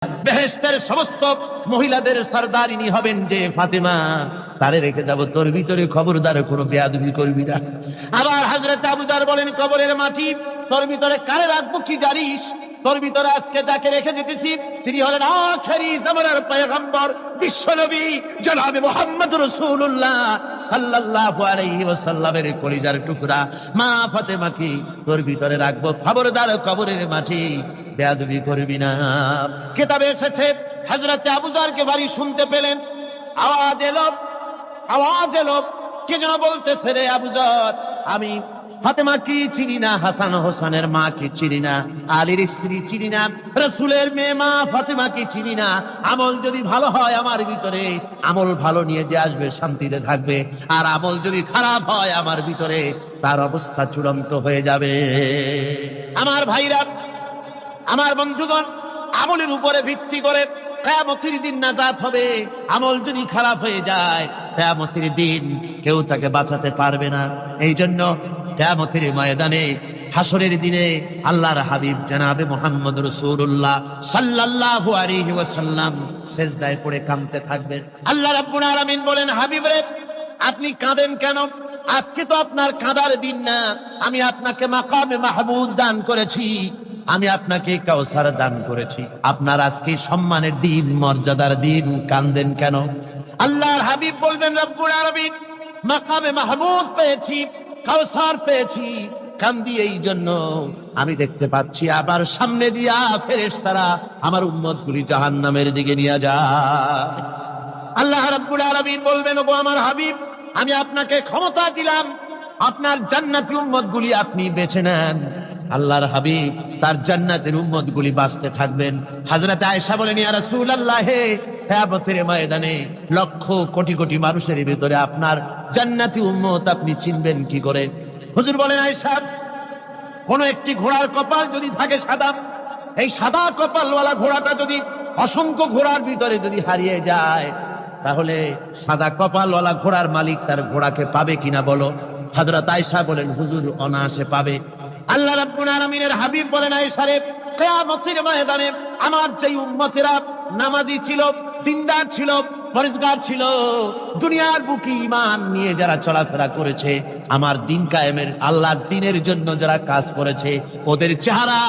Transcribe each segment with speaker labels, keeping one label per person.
Speaker 1: বেহেশতের সমস্ত মহিলাদের সরদারিনী হবেন যে ফাতেমা, তারে রেখে যাব তোর ভিতরে, খবরদার কোনো বেয়াদবি করবি না। আবার হযরত আবু যর বলেন, কবরের মাটি তোর ভিতরে কারে রাখবো কি জানিস? তোর ভিতরে আজকে যাকে রেখে যেতেছি তিনি হলেন আখেরি জামানার পয়গম্বর বিশ্বনবী জনাবে মুহাম্মদ রাসূলুল্লাহ সাল্লাল্লাহু আলাইহি ওয়াসাল্লামের কলিজার টুকরা মা ফাতেমাকে তোর ভিতরে রাখবো, খবরদার কবরের মাটি বেয়াদবি করবি না। কিতাবে এসেছে হযরত আবু যরকে বাড়ি শুনতে পেলেন, আওয়াজ এলো, কে যেন বলতেছে, রে আবু যর, আমি ফাতেমা কি চিনি না, হাসান হোসেনের মা কি চিনি না, আলীর স্ত্রী চিনি না, রাসূলের মেয়ে মা ফাতেমা কি চিনি না। আমল যদি ভালো হয় আমার ভিতরে, আমল ভালো নিয়ে যে আসবে শান্তিতে থাকবে, আর আমল যদি খারাপ হয় আমার ভিতরে, তার অবস্থা চূড়ান্ত হয়ে যাবে। আমার ভাইরা, আমার বন্ধুগণ, আমলের উপরে ভিত্তি করে কিয়ামতের দিন নাজাত হবে। আমল যদি খারাপ হয়ে যায় কিয়ামতের দিন কেউ তাকে বাঁচাতে পারবে না। এই জন্য কিয়ামতের ময়দানে, হাসরের দিনে আল্লাহর হাবিব জনাবে মুহাম্মদ রাসূলুল্লাহ সাল্লাল্লাহু আলাইহি ওয়াসাল্লাম সিজদায় পড়ে কাঁদতে থাকবেন। আল্লাহ রাব্বুল আলামিন বলেন, হাবিব রে, আপনি কাঁদেন কেন? আজকে তো আপনার কাঁদার দিন না, আমি আপনাকে মাকামে মাহমুদ দান করেছি, আমি আপনাকে কাউসার দান করেছি, আপনার আজকে সম্মানের দিন, মর্যাদার দিন, কাঁদেন কেন? আল্লাহর হাবিব বলবেন, রব্বুল আলামিন, মাকামে মাহমুদ পেয়েছি, কাউসার পেয়েছি, কান্দি এই জন্য আমি দেখতে পাচ্ছি আবার সামনে দিয়া ফেরেশতারা আমার উম্মতগুলি জাহান্নামের দিকে নিয়ে যায়। আল্লাহ রাব্বুল আলামিন বলবেন, ওগো আমার হাবিব, আমি আপনাকে ক্ষমতা দিলাম, আপনার জান্নাতি উম্মতগুলি আপনি বেছে নেন। আল্লাহর হাবিব তার জান্নাতের উম্মতগুলি বাঁচতে থাকবেন। হযরত আয়েশা বলেন, ইয়া রাসূলুল্লাহ, কিয়ামতের ময়দানে লক্ষ কোটি কোটি মানুষের ভিতরে আপনার জান্নাতি উম্মত আপনি চিনবেন কি করে? হুজুর বলেন, আয়েশা, কোন একটি ঘোড়ার কপাল যদি থাকে সাদা, এই সাদা কপালওয়ালা ঘোড়াটা যদি অসংখ্য ঘোড়ার ভিতরে যদি হারিয়ে যায়, তাহলে সাদা কপালওয়ালা ঘোড়ার মালিক তার ঘোড়াকে পাবে কিনা বলো? হযরত আয়েশা বলেন, হুজুর, অনায়াসে পাবে। আল্লাহ রাব্বুল আলামিনের হাবিব বলেন, আয়েশা রে, কিয়ামতের ময়দানে আমার যেই উম্মতেরা নামাজি ছিল, দিনদার ছিল, পরেজগার ছিল, দুনিয়ার বুকে ঈমান নিয়ে যারা চলাফেরা করেছে, আমার দিন কায়েমের, আল্লাহর দ্বীনের জন্য যারা কাজ করেছে, ওদের চেহারা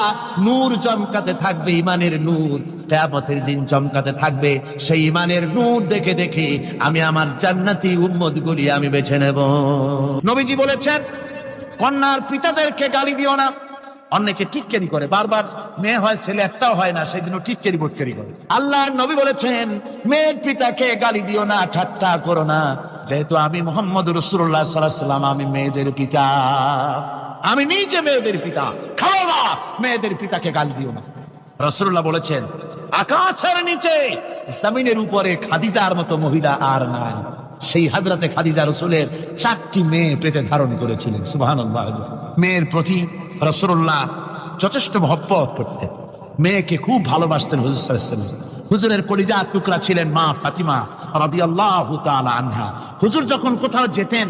Speaker 1: নূর চমকাতে থাকবে, ঈমানের নূর কিয়ামতের দিন চমকাতে থাকবে। সেই ঈমানের নূর দেখে দেখে আমি আমার জান্নাতি উম্মতগুলি আমি বেছে নেব। নবীজি বলেছেন, কন্যার পিতাদেরকে গালি দিও না। অনেকে টিটকারি করে, বারবার মেয়ে হয় ছেলে একটাও হয় না, সেই জন্য টিটকারি বোটকারি করে। আল্লাহর নবী বলেছেন, মেয়ের পিতাকে গালি দিও না, ঠাট্টা করো না, যেহেতু আমি মুহাম্মদ রাসূলুল্লাহ সাল্লাল্লাহু আলাইহি ওয়াসাল্লাম, আমি মেয়েদের পিতা, আমি নিজে মেয়েদের পিতা, খাও না, মেয়েদের পিতাকে গালি দিও না। রাসূলুল্লাহ বলেছেন, আকাশের নিচে জমিনের উপরে খাদিজার মতো মহিলা আর নাই। সেই হযরতে খাদিজা রাসূলের 4টি মেয়ে পেটে ধারণ করেছিলেন। সুবহানাল্লাহ। মেয়ের প্রতি রাসূলুল্লাহ যথেষ্ট মহব্বত করতেন, মেয়েকে খুব ভালোবাসতেন হুজুর সাল্লাল্লাহু আলাইহি ওয়াসাল্লাম। হুজুরের কলিজার টুকরা ছিলেন মা ফাতিমা রাদিয়াল্লাহু তাআলা আনহা। হুজুর যখন কোথাও যেতেন,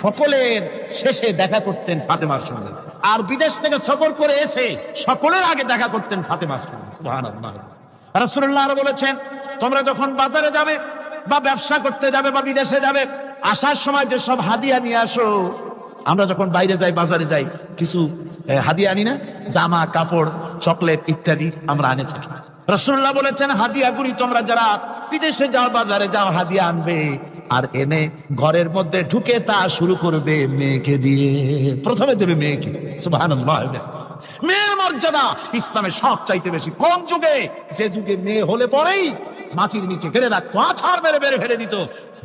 Speaker 1: সকলের শেষে দেখা করতেন ফাতেমার সঙ্গে, আর বিদেশ থেকে সফর করে এসে সকলের আগে দেখা করতেন ফাতেমার সঙ্গে। সুবহানাল্লাহ। রাসূলুল্লাহ আরো বলেছেন, তোমরা যখন বাজারে যাবে বা ব্যবসা করতে যাবে বা বিদেশে যাবে, আসার সময় যে সব হাদিয়া নিয়ে আসো। আমরা যখন বাইরে যাই, বাজারে যাই, কিছু হাদিয়া আনি না, জামা কাপড় চকলেট ইত্যাদি আমরা আনে থাকি। রাসূলুল্লাহ বলেছেন, হাদিয়াগুলি তোমরা যারা বিদেশে যাও, বাজারে যাও, হাদিয়া আনবে, আর এনে ঘরের মধ্যে ঢুকে তা শুরু করবে মেয়েকে দিয়ে। প্রথমে দেবে মেয়েকে। সুবহানাল্লাহ। মেয়ের মর্যাদা ইসলামে সব চাইতে বেশি। কোন যুগে? যে যুগে মেয়ে হলে পরেই মাটির নিচে ঘেরে রাখতো, আছাড় মেরে মেরে ফেলে দিত।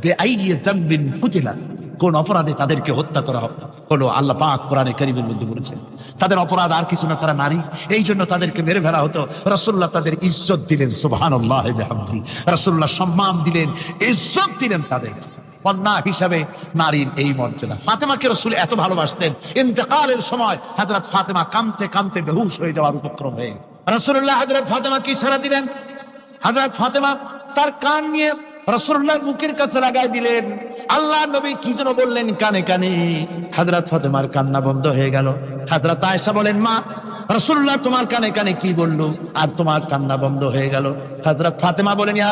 Speaker 1: বেআইনি যামবিন কুতিলা, কোন অপরাধে তাদেরকে হত্যা করা হলো। আল্লাহ পাক কোরআনে কারীমের মধ্যে বলেছেন, তাদের অপরাধ আর কিছু না, তারা নারী, এই জন্য তাদেরকে মেরে ফেলা হতো। রাসূলুল্লাহ তাদের ইজ্জত দিলেন। সুবহানাল্লাহ বিহামদিহি। রাসূলুল্লাহ সম্মান দিলেন, ইজ্জত দিলেন তাদের। কন্যা হিসাবে নারীর এই মর্যাদা। ফাতেমাকে রাসূল এত ভালোবাসতেন, ইন্তেকালের সময় হযরত ফাতেমা কাঁদতে কাঁদতে বেহুশ হয়ে যাওয়ার উপক্রম হয়ে গেল। রাসূলুল্লাহ হযরত ফাতেমাকে ইশারা দিলেন। হযরত ফাতেমা তার কান নিয়ে রাসূলুল্লাহর মুখের কাছে লাগাই দিলেন। আল্লাহর নবী কি যেন বললেন কানে কানে, হযরত ফাতেমার কান্না বন্ধ হয়ে গেল। হযরত আয়েশা বলেন, মা রাসূলুল্লাহ তোমার কানে কানে কি বললো আর তোমার কান্না বন্ধ হয়ে গেল? হযরত ফাতেমা বলেন, ইয়া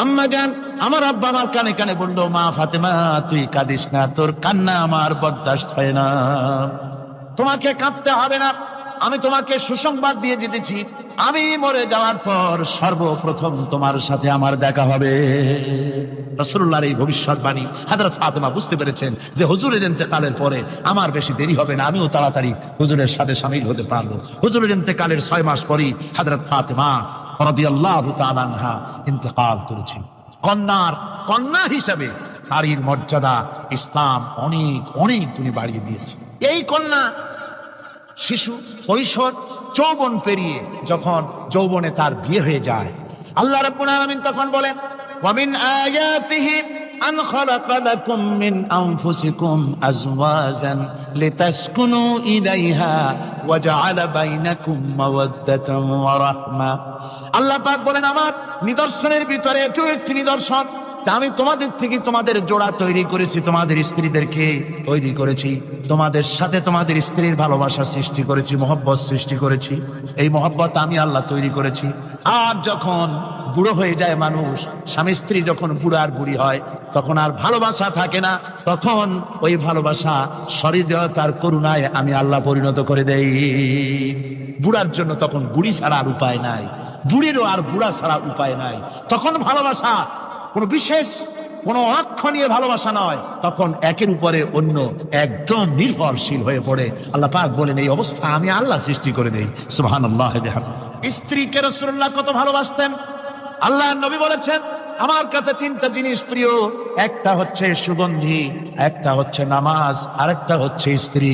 Speaker 1: আম্মা জান, আমার আব্বা আমার কানে কানে বললো, মা ফাতেমা তুই কাঁদিস না, তোর কান্না আমার বরদাস্ত হয় না, তোমাকে কাঁদতে হবে না। আমি তোমাকে সুসংবাদ দিয়ে যেতেছি, আমি মরে যাওয়ার পর সর্বপ্রথম তোমার সাথে আমার দেখা হবে। রাসূলুল্লাহর এই ভবিষ্যৎবাণী হযরত ফাতেমা বুঝতে পেরেছেন যে হুজুরের ইন্তেকালের পরে আমার বেশি দেরি হবে না, আমিও তাড়াতাড়ি হুজুরের সাথে শামিল হতে পারবো। হুজুরের ইন্তেকালের 6 মাস পরই হযরত ফাতেমা রাদিয়াল্লাহু তাআলা আনহা ইন্তেকাল করেছেন। কন্যা হিসেবে নারীর মর্যাদা ইসলাম অনেক অনেক গুণে বাড়িয়ে দিয়েছে। এই কন্যা শিশু কৈশোর যৌবন পেরিয়ে যখন যৌবনে তার বিয়ে হয়ে যায়, আল্লাহ রাব্বুল আলামিন তখন বলেন, ওয়া মিন আয়াতিহি আন খালাকা লাকুম মিন আনফুসিকুম আজওয়াজান লিতাসকুনু ইলাইহা ওয়া জাআলা বাইনাকুম মাওয়াদ্দাতান ওয়া রাহমা। আল্লাহ পাক বলেন, আমার নিদর্শনের ভিতরে এটাও একটি নিদর্শন, আমি তোমাদের থেকে তোমাদের জোড়া তৈরি করেছি, তোমাদের স্ত্রীদেরকে তৈরি করেছি, তোমাদের সাথে তোমাদের স্ত্রীর ভালোবাসা সৃষ্টি করেছি, মহব্বত সৃষ্টি করেছি। এই মহব্বত আমি আল্লাহ তৈরি করেছি। আর যখন বুড়ো হয়ে যায় মানুষ, স্বামী স্ত্রী যখন বুড়া আর বুড়ি হয়, তখন আর ভালোবাসা থাকে না, তখন ওই ভালোবাসা সহৃদয়তার করুণায় আমি আল্লাহ পরিণত করে দেই। বুড়ার জন্য তখন বুড়ি ছাড়া আর উপায় নাই, বুড়িরও আর বুড়া ছাড়া উপায় নাই। তখন ভালোবাসা কোনো বিশেষ কোনো অক্ষণীয় ভালোবাসা নয়, তখন একের উপরে অন্য একদম নির্ভরশীল হয়ে পড়ে। আল্লাহ পাক বলেন, এই অবস্থা আমি আল্লাহ সৃষ্টি করে দেই। সুবহানাল্লাহ। স্ত্রীকে রাসূলুল্লাহ কত ভালোবাসতেন। আল্লাহর নবী বলেছেন, আমার কাছে 3টা জিনিস প্রিয়, একটা হচ্ছে সুগন্ধি, একটা হচ্ছে নামাজ, আরেকটা হচ্ছে স্ত্রী।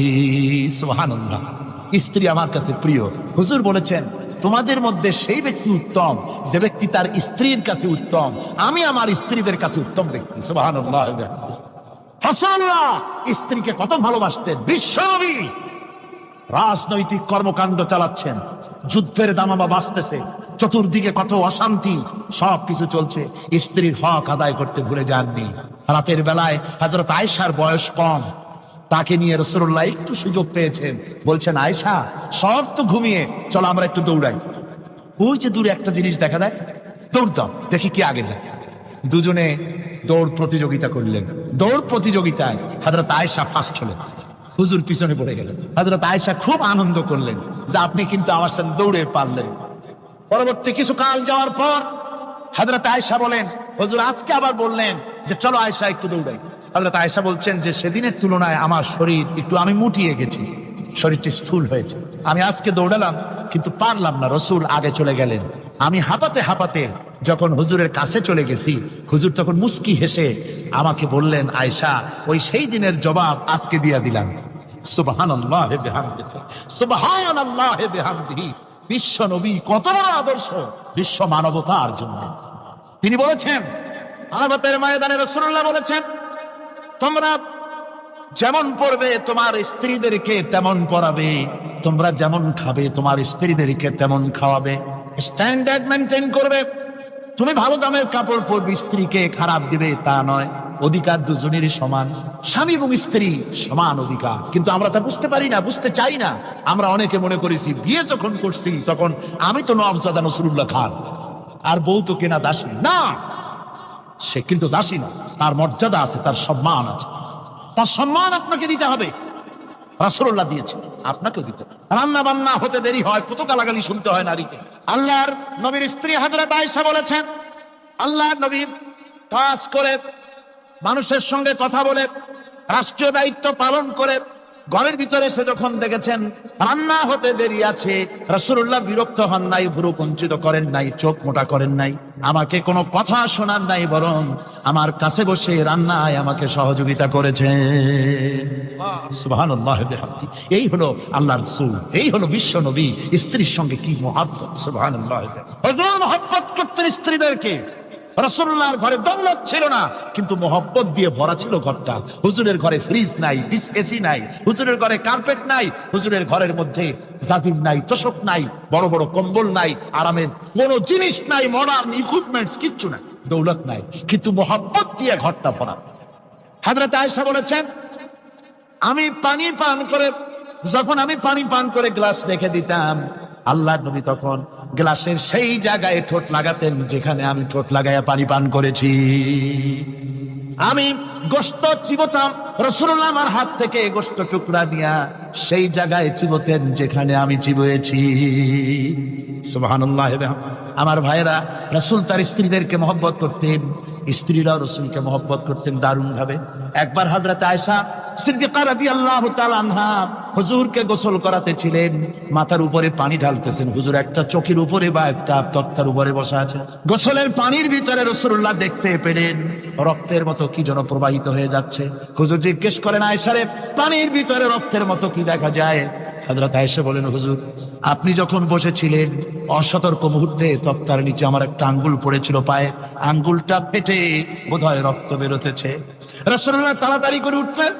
Speaker 1: সুবহানাল্লাহ। স্ত্রী আমার কাছে প্রিয়। হুজুর বলেছেন, তোমাদের মধ্যে সেই ব্যক্তি উত্তম যে ব্যক্তি তার স্ত্রীর কাছে উত্তম, আমি আমার স্ত্রীদের কাছে উত্তম ব্যক্তি। সুবহানাল্লাহ। রাসূলুল্লাহ স্ত্রীকে কত ভালোবাসতেন। বিশ্বনবী রাজনৈতিক কর্মকাণ্ড চালাচ্ছেন, যুদ্ধের দামামা বাজতেছে, চতুর্দিকে কত অশান্তি, সবকিছু চলছে, স্ত্রীর হক আদায় করতে ভুলে যাননি। রাতের বেলায় হযরত আয়েশার বয়স কম, তাকে নিয়ে রাসূলুল্লাহ একটু সুযোগ পেয়েছেন, বলছেন, আয়েশা সব তো ঘুমিয়ে, চলো আমরা একটু দৌড়াই। ওই যে দূরে একটা জিনিস দেখা যায়, দৌড় দাও, দেখি কি আগে যায়। দুজনে দৌড় প্রতিযোগিতা করলেন। দৌড় প্রতিযোগিতায় হযরত আয়েশা ফার্স্ট হলেন, হুজুর পিছনে পড়ে গেলেন। হযরত আয়েশা খুব আনন্দ করলেন যে আপনি কিন্তু আমার সাথে দৌড়ে পারলেন। পরবর্তী কিছু কাল যাওয়ার পর হযরত আয়েশা বলেন, হুজুর আজকে আবার বললেন যে চলো আয়েশা একটু দৌড়াই। হযরত আয়েশা বলছেন যে সেদিনের তুলনায় আমার শরীর একটু, আমি মুটিয়ে গেছি, শরীরটি স্থূল হয়েছে, আমি আজকে দৌড়ালাম কিন্তু পারলাম না। রাসূল আগে চলে গেলেন, আমি হাঁপাতে হাঁপাতে যখন হুজুরের কাছে চলে গেছি, হুজুর তখন মুস্কি হেসে আমাকে বললেন, আয়েশা ওই সেই দিনের জবাব আজকে দিয়া দিলাম। সুবহানাল্লাহ বিহামদিহি, সুবহানাল্লাহ বিহামদিহি। বিশ্ব নবী কত বড় আদর্শ বিশ্ব মানবতার জন্য। তিনি বলেছেন, আরাফাতের ময়দানে রাসূলুল্লাহ বলেছেন, তোমরা যেমন পড়বে তোমার স্ত্রীদেরকে তেমন পড়াবে, তোমরা যেমন খাবে তোমার স্ত্রীদেরকে তেমন খাওয়াবে, স্ট্যান্ডার্ড মেনটেন করবে। তুমি ভালো দামের কাপড় পরবে, স্ত্রীকে খারাপ দিবে তা নয়। অধিকার দুজনেরই সমান, স্বামী এবং স্ত্রী সমান অধিকার। কিন্তু আমরা তা বুঝতে পারি না, বুঝতে চাই না। আমরা অনেকে মনে করেছি বিয়ে যখন করছি তখন আমি তো নওয়াবজাদা নসরুল্লাহ খান, আর বউ তো কেনা দাসী না। সে কিন্তু দাসী না, তার মর্যাদা আছে, তার সম্মান আছে, তার সম্মান আপনাকে দিতে হবে। রাসূলুল্লাহ দিয়েছে, আপনাকেও দিতে হবে। রান্না বান্না হতে দেরি হয়, কত গালাগালি শুনতে হয় নারীকে। আল্লাহর নবীর স্ত্রী হযরত আয়েশা বলেছেন, আল্লাহর নবী কাজ করে, মানুষের সঙ্গে কথা বলে, রাষ্ট্রীয় দায়িত্ব পালন করে, ঘরের ভিতরে এসে যখন দেখেছেন রান্না হতে দেরি আছে, রাসূলুল্লাহ বিরক্ত হন নাই, ভুরু কুঞ্চিত করেন নাই, চোখ মোটা করেন নাই, আমাকে কোনো কথা শোনান নাই, বরং আমার কাছে বসে রান্নায় আমাকে সহযোগিতা করেছেন। সুবহানাল্লাহ বিহামদিহি। এই হলো আল্লাহর রাসূল, এই হলো বিশ্ব নবী। স্ত্রীর সঙ্গে কি মহব্বত! সুবহানাল্লাহ। হুজুর মহব্বত করতেন স্ত্রীদেরকে। রাসূলুল্লাহর ঘরে দৌলত ছিল না, কিন্তু মহব্বত দিয়ে ভরা ছিল ঘরটা। হুজুরের ঘরে ফ্রিজ নাই, এসি নাই, হুজুরের ঘরে কার্পেট নাই, হুজুরের ঘরের মধ্যে জাজির নাই, তোশক নাই, বড় বড় কম্বল নাই, আরামের কোনো জিনিস নাই, মডার্ন ইকুইপমেন্টস কিচ্ছু নাই, দৌলত নাই, কিন্তু মহব্বত দিয়ে ঘরটা ভরা। হযরত আয়েশা বলেছেন, আমি পানি পান করে যখন আমি পানি পান করে গ্লাস রেখে দিতাম, আল্লাহ নবী তখন গ্লাসের সেই জায়গায় ঠোঁট লাগাতেন যেখানে আমি ঠোঁট লাগাইয়া পানি পান করেছি। আমি গোশত চিবোতাম, রাসূলুল্লাহ আমার হাত থেকে গোশত টুকরা নিয়া সেই জায়গায় চিবোতেন যেখানে আমি চিবুয়েছি। সুবহানাল্লাহ। আমার ভাইরা, রাসূল তার স্ত্রীদেরকে মহব্বত করতেন, স্ত্রীরাও রাসূলকে মহব্বত করতেন দারুণ ভাবে। একবার হযরত আয়েশা সিদ্দিকা রাদিয়াল্লাহু তাআলা আনহা হুজুরকে গোসল করাতে ছিলেন, মাথার উপরে পানি ঢালতেছেন, হুজুর একটা চকির উপরে বা একটা তক্তার উপরে বসা আছে। গোসলের পানির ভিতরে রাসূলুল্লাহ দেখতে পেলেন রক্তের মতো কি যেন প্রবাহিত হয়ে যাচ্ছে। হুজুর জিজ্ঞেস করেন, আয়েশা রে, পানির ভিতরে রক্তের মতো কি দেখা যায়? হযরত আয়েশা বলেন, হুজুর আপনি যখন বসেছিলেন অসতর্ক মুহূর্তে তক্তার নিচে আমার একটা আঙ্গুল পড়েছিল পায়ে, আঙ্গুলটা ফেটে বোধহয় রক্ত বেরোতেছে। রাসূলুল্লাহ তাড়াতাড়ি করে উঠলেন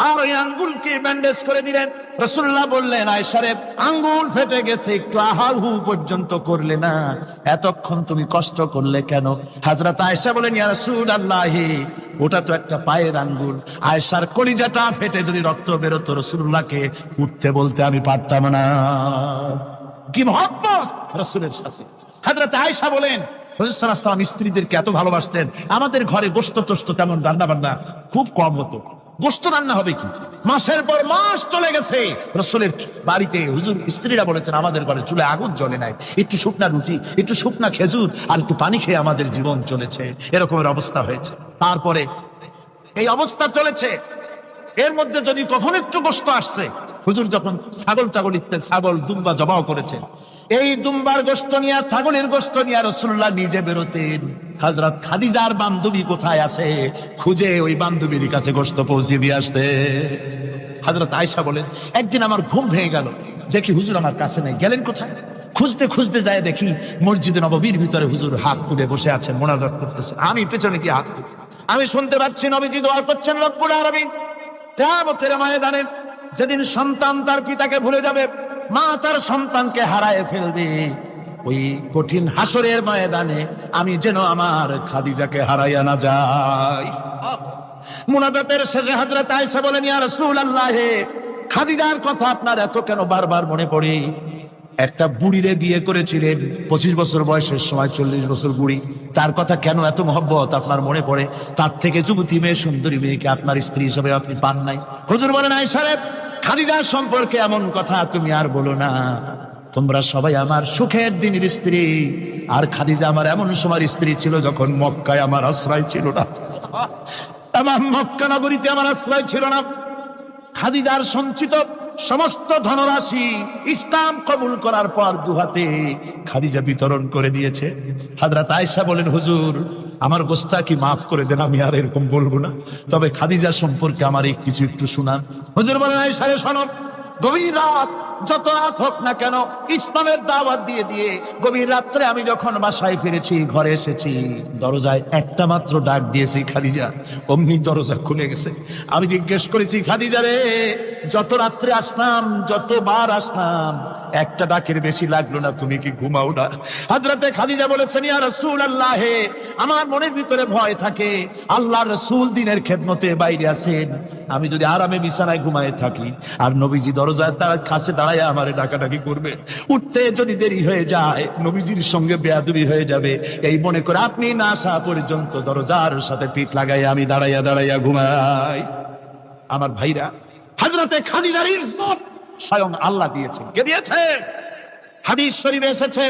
Speaker 1: আর ওই আঙ্গুলকে ব্যান্ডেজ করে দিলেন। রাসূলুল্লাহ বললেন, আয়েশা রে, আঙ্গুল ফেটে গেছে, একটু আহাহু পর্যন্ত করলে না, এতক্ষণ তুমি কষ্ট করলে কেন? হযরত আয়েশা বলেন, ইয়া রাসূলুল্লাহ, ওটা তো একটা পায়ের আঙ্গুল। আয়েশার কলিজাটা ফেটে যদি রক্ত বেরোতো রাসূলুল্লাহকে উঠতে বলতে আমি পারতাম না। কি মহব্বত রাসূলের সাথে। হযরত আয়েশা বলেন, রাসূল সাল্লাল্লাহু আলাইহি ওয়াসাল্লাম স্ত্রীদেরকে এত ভালোবাসতেন, আমাদের ঘরে গোশত টোস্ত তেমন রান্না বান্না খুব কম হতো। গোশত রান্না হবে কি, মাসের পর মাস চলে গেছে রাসূলের বাড়িতে, হুজুর স্ত্রীরা বলেছেন আমাদের ঘরে চুলে আগুন জ্বলে নাই, একটু শুকনা রুটি, একটু শুকনা খেজুর আর একটু পানি খেয়ে আমাদের জীবন চলেছে, এরকমের অবস্থা হয়েছে। তারপরে এই অবস্থা চলেছে, এর মধ্যে যদি কখনো একটু গোশত আসছে, হুজুর যখন ছাগল টাগল ইত্যাদি ছাগল দুম্বা জবাও করেছে, এই দুম্বার গোশত নিয়ে ছাগলের গোশত নিয়ে রাসূলুল্লাহ নিজে বেরোতেন। হযরত খাদিজার বান্ধবী কোথায় আছে খুঁজে ওই বান্ধবীর কাছে গোশত পৌঁছে দিয়ে আসতে। হযরত আয়েশা বলেন, একদিন আমার ঘুম ভেঙে গেল, দেখি হুজুর আমার কাছে নেই, গেলেন কোথায়? খুঁজতে খুঁজতে যায় দেখি মসজিদে নববীর ভিতরে হুজুর হাত তুলে বসে আছেন, মোনাজাত করতেছেন। আমি পেছনে গিয়ে হাত তুলি, আমি শুনতে পাচ্ছি নবীজি দোয়া করছেন রব্বুল আলামিন কিয়ামতের ময়দানে যেদিন সন্তান তার পিতাকে ভুলে যাবে, মা তার সন্তানকে হারায় ফেলবে, ওই কঠিন হাসরের ময়দানে আমি যেন আমার খাদিজাকে হারাইয়া না যাই। মুনাজাতের শেষে হযরত আয়েশা বলেন, ইয়া রাসূলুল্লাহ, খাদিজার কথা আপনার এত কেন বারবার মনে পড়ে? একটা বুড়িরে বিয়ে করেছিলেন 25 বছর বয়সের সময়, 40 বছর বুড়ি, তার কথা কেন এত মহব্বত আপনার মনে পড়ে? তার থেকে যুবতী মেয়ে, সুন্দরী মেয়েকে আপনার স্ত্রী হিসেবে আপনি পান নাই। হুজুর বলেন, আয়েশা রে, খাদিজার সম্পর্কে এমন কথা তুমি আর বলো না, তোমরা সবাই আমার সুখের দিনের স্ত্রী, আর খাদিজা আমার এমন সময় স্ত্রী ছিল যখন মক্কায় আমার আশ্রয় ছিল না, আমার মক্কা নগরীতে আমার আশ্রয় ছিল না। খাদিজার সঞ্চিত সমস্ত ধনরাশি ইসলাম কবুল করার পর দুহাতে খাদিজা বিতরণ করে দিয়েছে। হযরত আয়েশা বলেন, হুজুর আমার গোস্তাকি মাফ করে দেন, আমি আর এরকম বলবো না, তবে খাদিজা সম্পর্কে আমার এই কিছু একটু শোনান। হুজুর বলেন, আয়েশা রে শোনো, গভীর রাত যত রাত হোক না কেন, ইসলামের দাওয়াত দিয়ে দিয়ে গভীর রাত্রে আমি যখন বাসায় ফিরেছি, ঘরে এসেছি, দরজায় একটা মাত্র ডাক দিয়েছি খাদিজা, অমনি দরজা খুলে গেছে। আমি জিজ্ঞেস করেছি, খাদিজা রে, যত রাত্রে আসলাম, যতবার আসলাম, একটা ডাকের বেশি লাগলো না, তুমি কি ঘুমাও না? হযরতে খাদিজা বলেছেন, ইয়া রাসূলুল্লাহ, আমার মনের ভিতরে ভয় থাকে, আল্লাহর রাসূল দ্বীনের খেদমতে বাইরে আছেন, আমি যদি আরামে বিছানায় ঘুমায় থাকি আর নবীজি দরজার কাছে দাঁড়ায় আমারে ডাকাডাকি করবে, উঠতে যদি দেরি হয়ে যায় নবীজির সঙ্গে বেয়াদবি হয়ে যাবে, এই মনে করে আপনি না আসা পর্যন্ত দরজার সাথে পিঠ লাগাই আমি দাঁড়াইয়া দাঁড়াইয়া ঘুমাই। আমার ভাইরা, হযরতে খাদিজার ইজ্জত স্বয়ং আল্লাহ দিয়েছেন। কে দিয়েছে? হাদিস শরীফে এসেছে,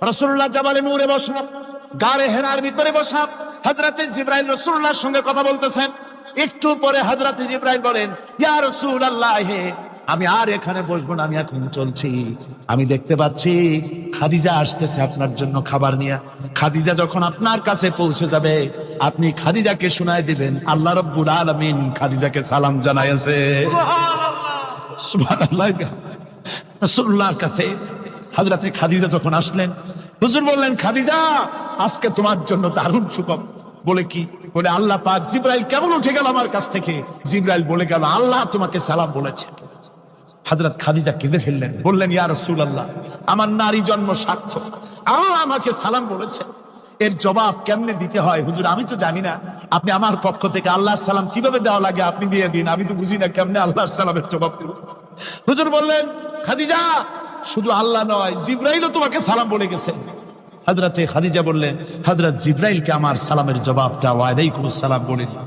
Speaker 1: রাসূলুল্লাহ জাবালে নূরে বসা, গারে হেরার ভিতরে বসা, হযরতে জিবরাইল রাসূলুল্লাহর সঙ্গে কথা বলতেছেন। একটু পরে হযরতে জিবরাইল বলেন, ইয়া রাসূলুল্লাহ, আমি আর এখানে বসবো না, আমি এখন চলছি, আমি দেখতে পাচ্ছি খাদিজা আসতেছে আপনার জন্য খাবার নিয়ে। খাদিজা যখন আপনার কাছে পৌঁছে যাবে, আপনি খাদিজাকে শোনায় দিবেন আল্লাহ রাব্বুল আলামিন খাদিজাকে সালাম জানাইছে। সুবহানাল্লাহ। রাসূলুল্লাহর কাছে হযরতে খাদিজা যখন আসলেন, হুজুর বললেন, খাদিজা আজকে তোমার জন্য দারুণ সুখবর। বলে কি? বলে আল্লাহ পাক জিবরাইল কেমন উঠে গেল আমার কাছ থেকে, জিবরাইল বলে গেল আল্লাহ তোমাকে সালাম বলেছে। হযরত খাদিজা কেঁদে ফেললেন, বললেন, ইয়া রাসূলুল্লাহ, আমার নারী জন্ম সার্থক, আল্লাহ আমাকে সালাম বলেছে, এর জবাব কেমনে দিতে হয় হুজুর আমি তো জানি না, আপনি আমার পক্ষ থেকে আল্লাহর সালাম কিভাবে দেওয়া লাগে আপনি দিয়ে দিন, আমি তো বুঝি না কেমনে আল্লাহর সালামের জবাব দেব।
Speaker 2: হুজুর বললেন, খাদিজা শুধু আল্লাহ নয়, জিবরাইলও তোমাকে সালাম বলে গেছে। হযরতে খাদিজা বললেন, হযরত জিবরাইলকে আমার সালামের জবাবটা ওয়ালাইকুম আসসালাম বলে দিন।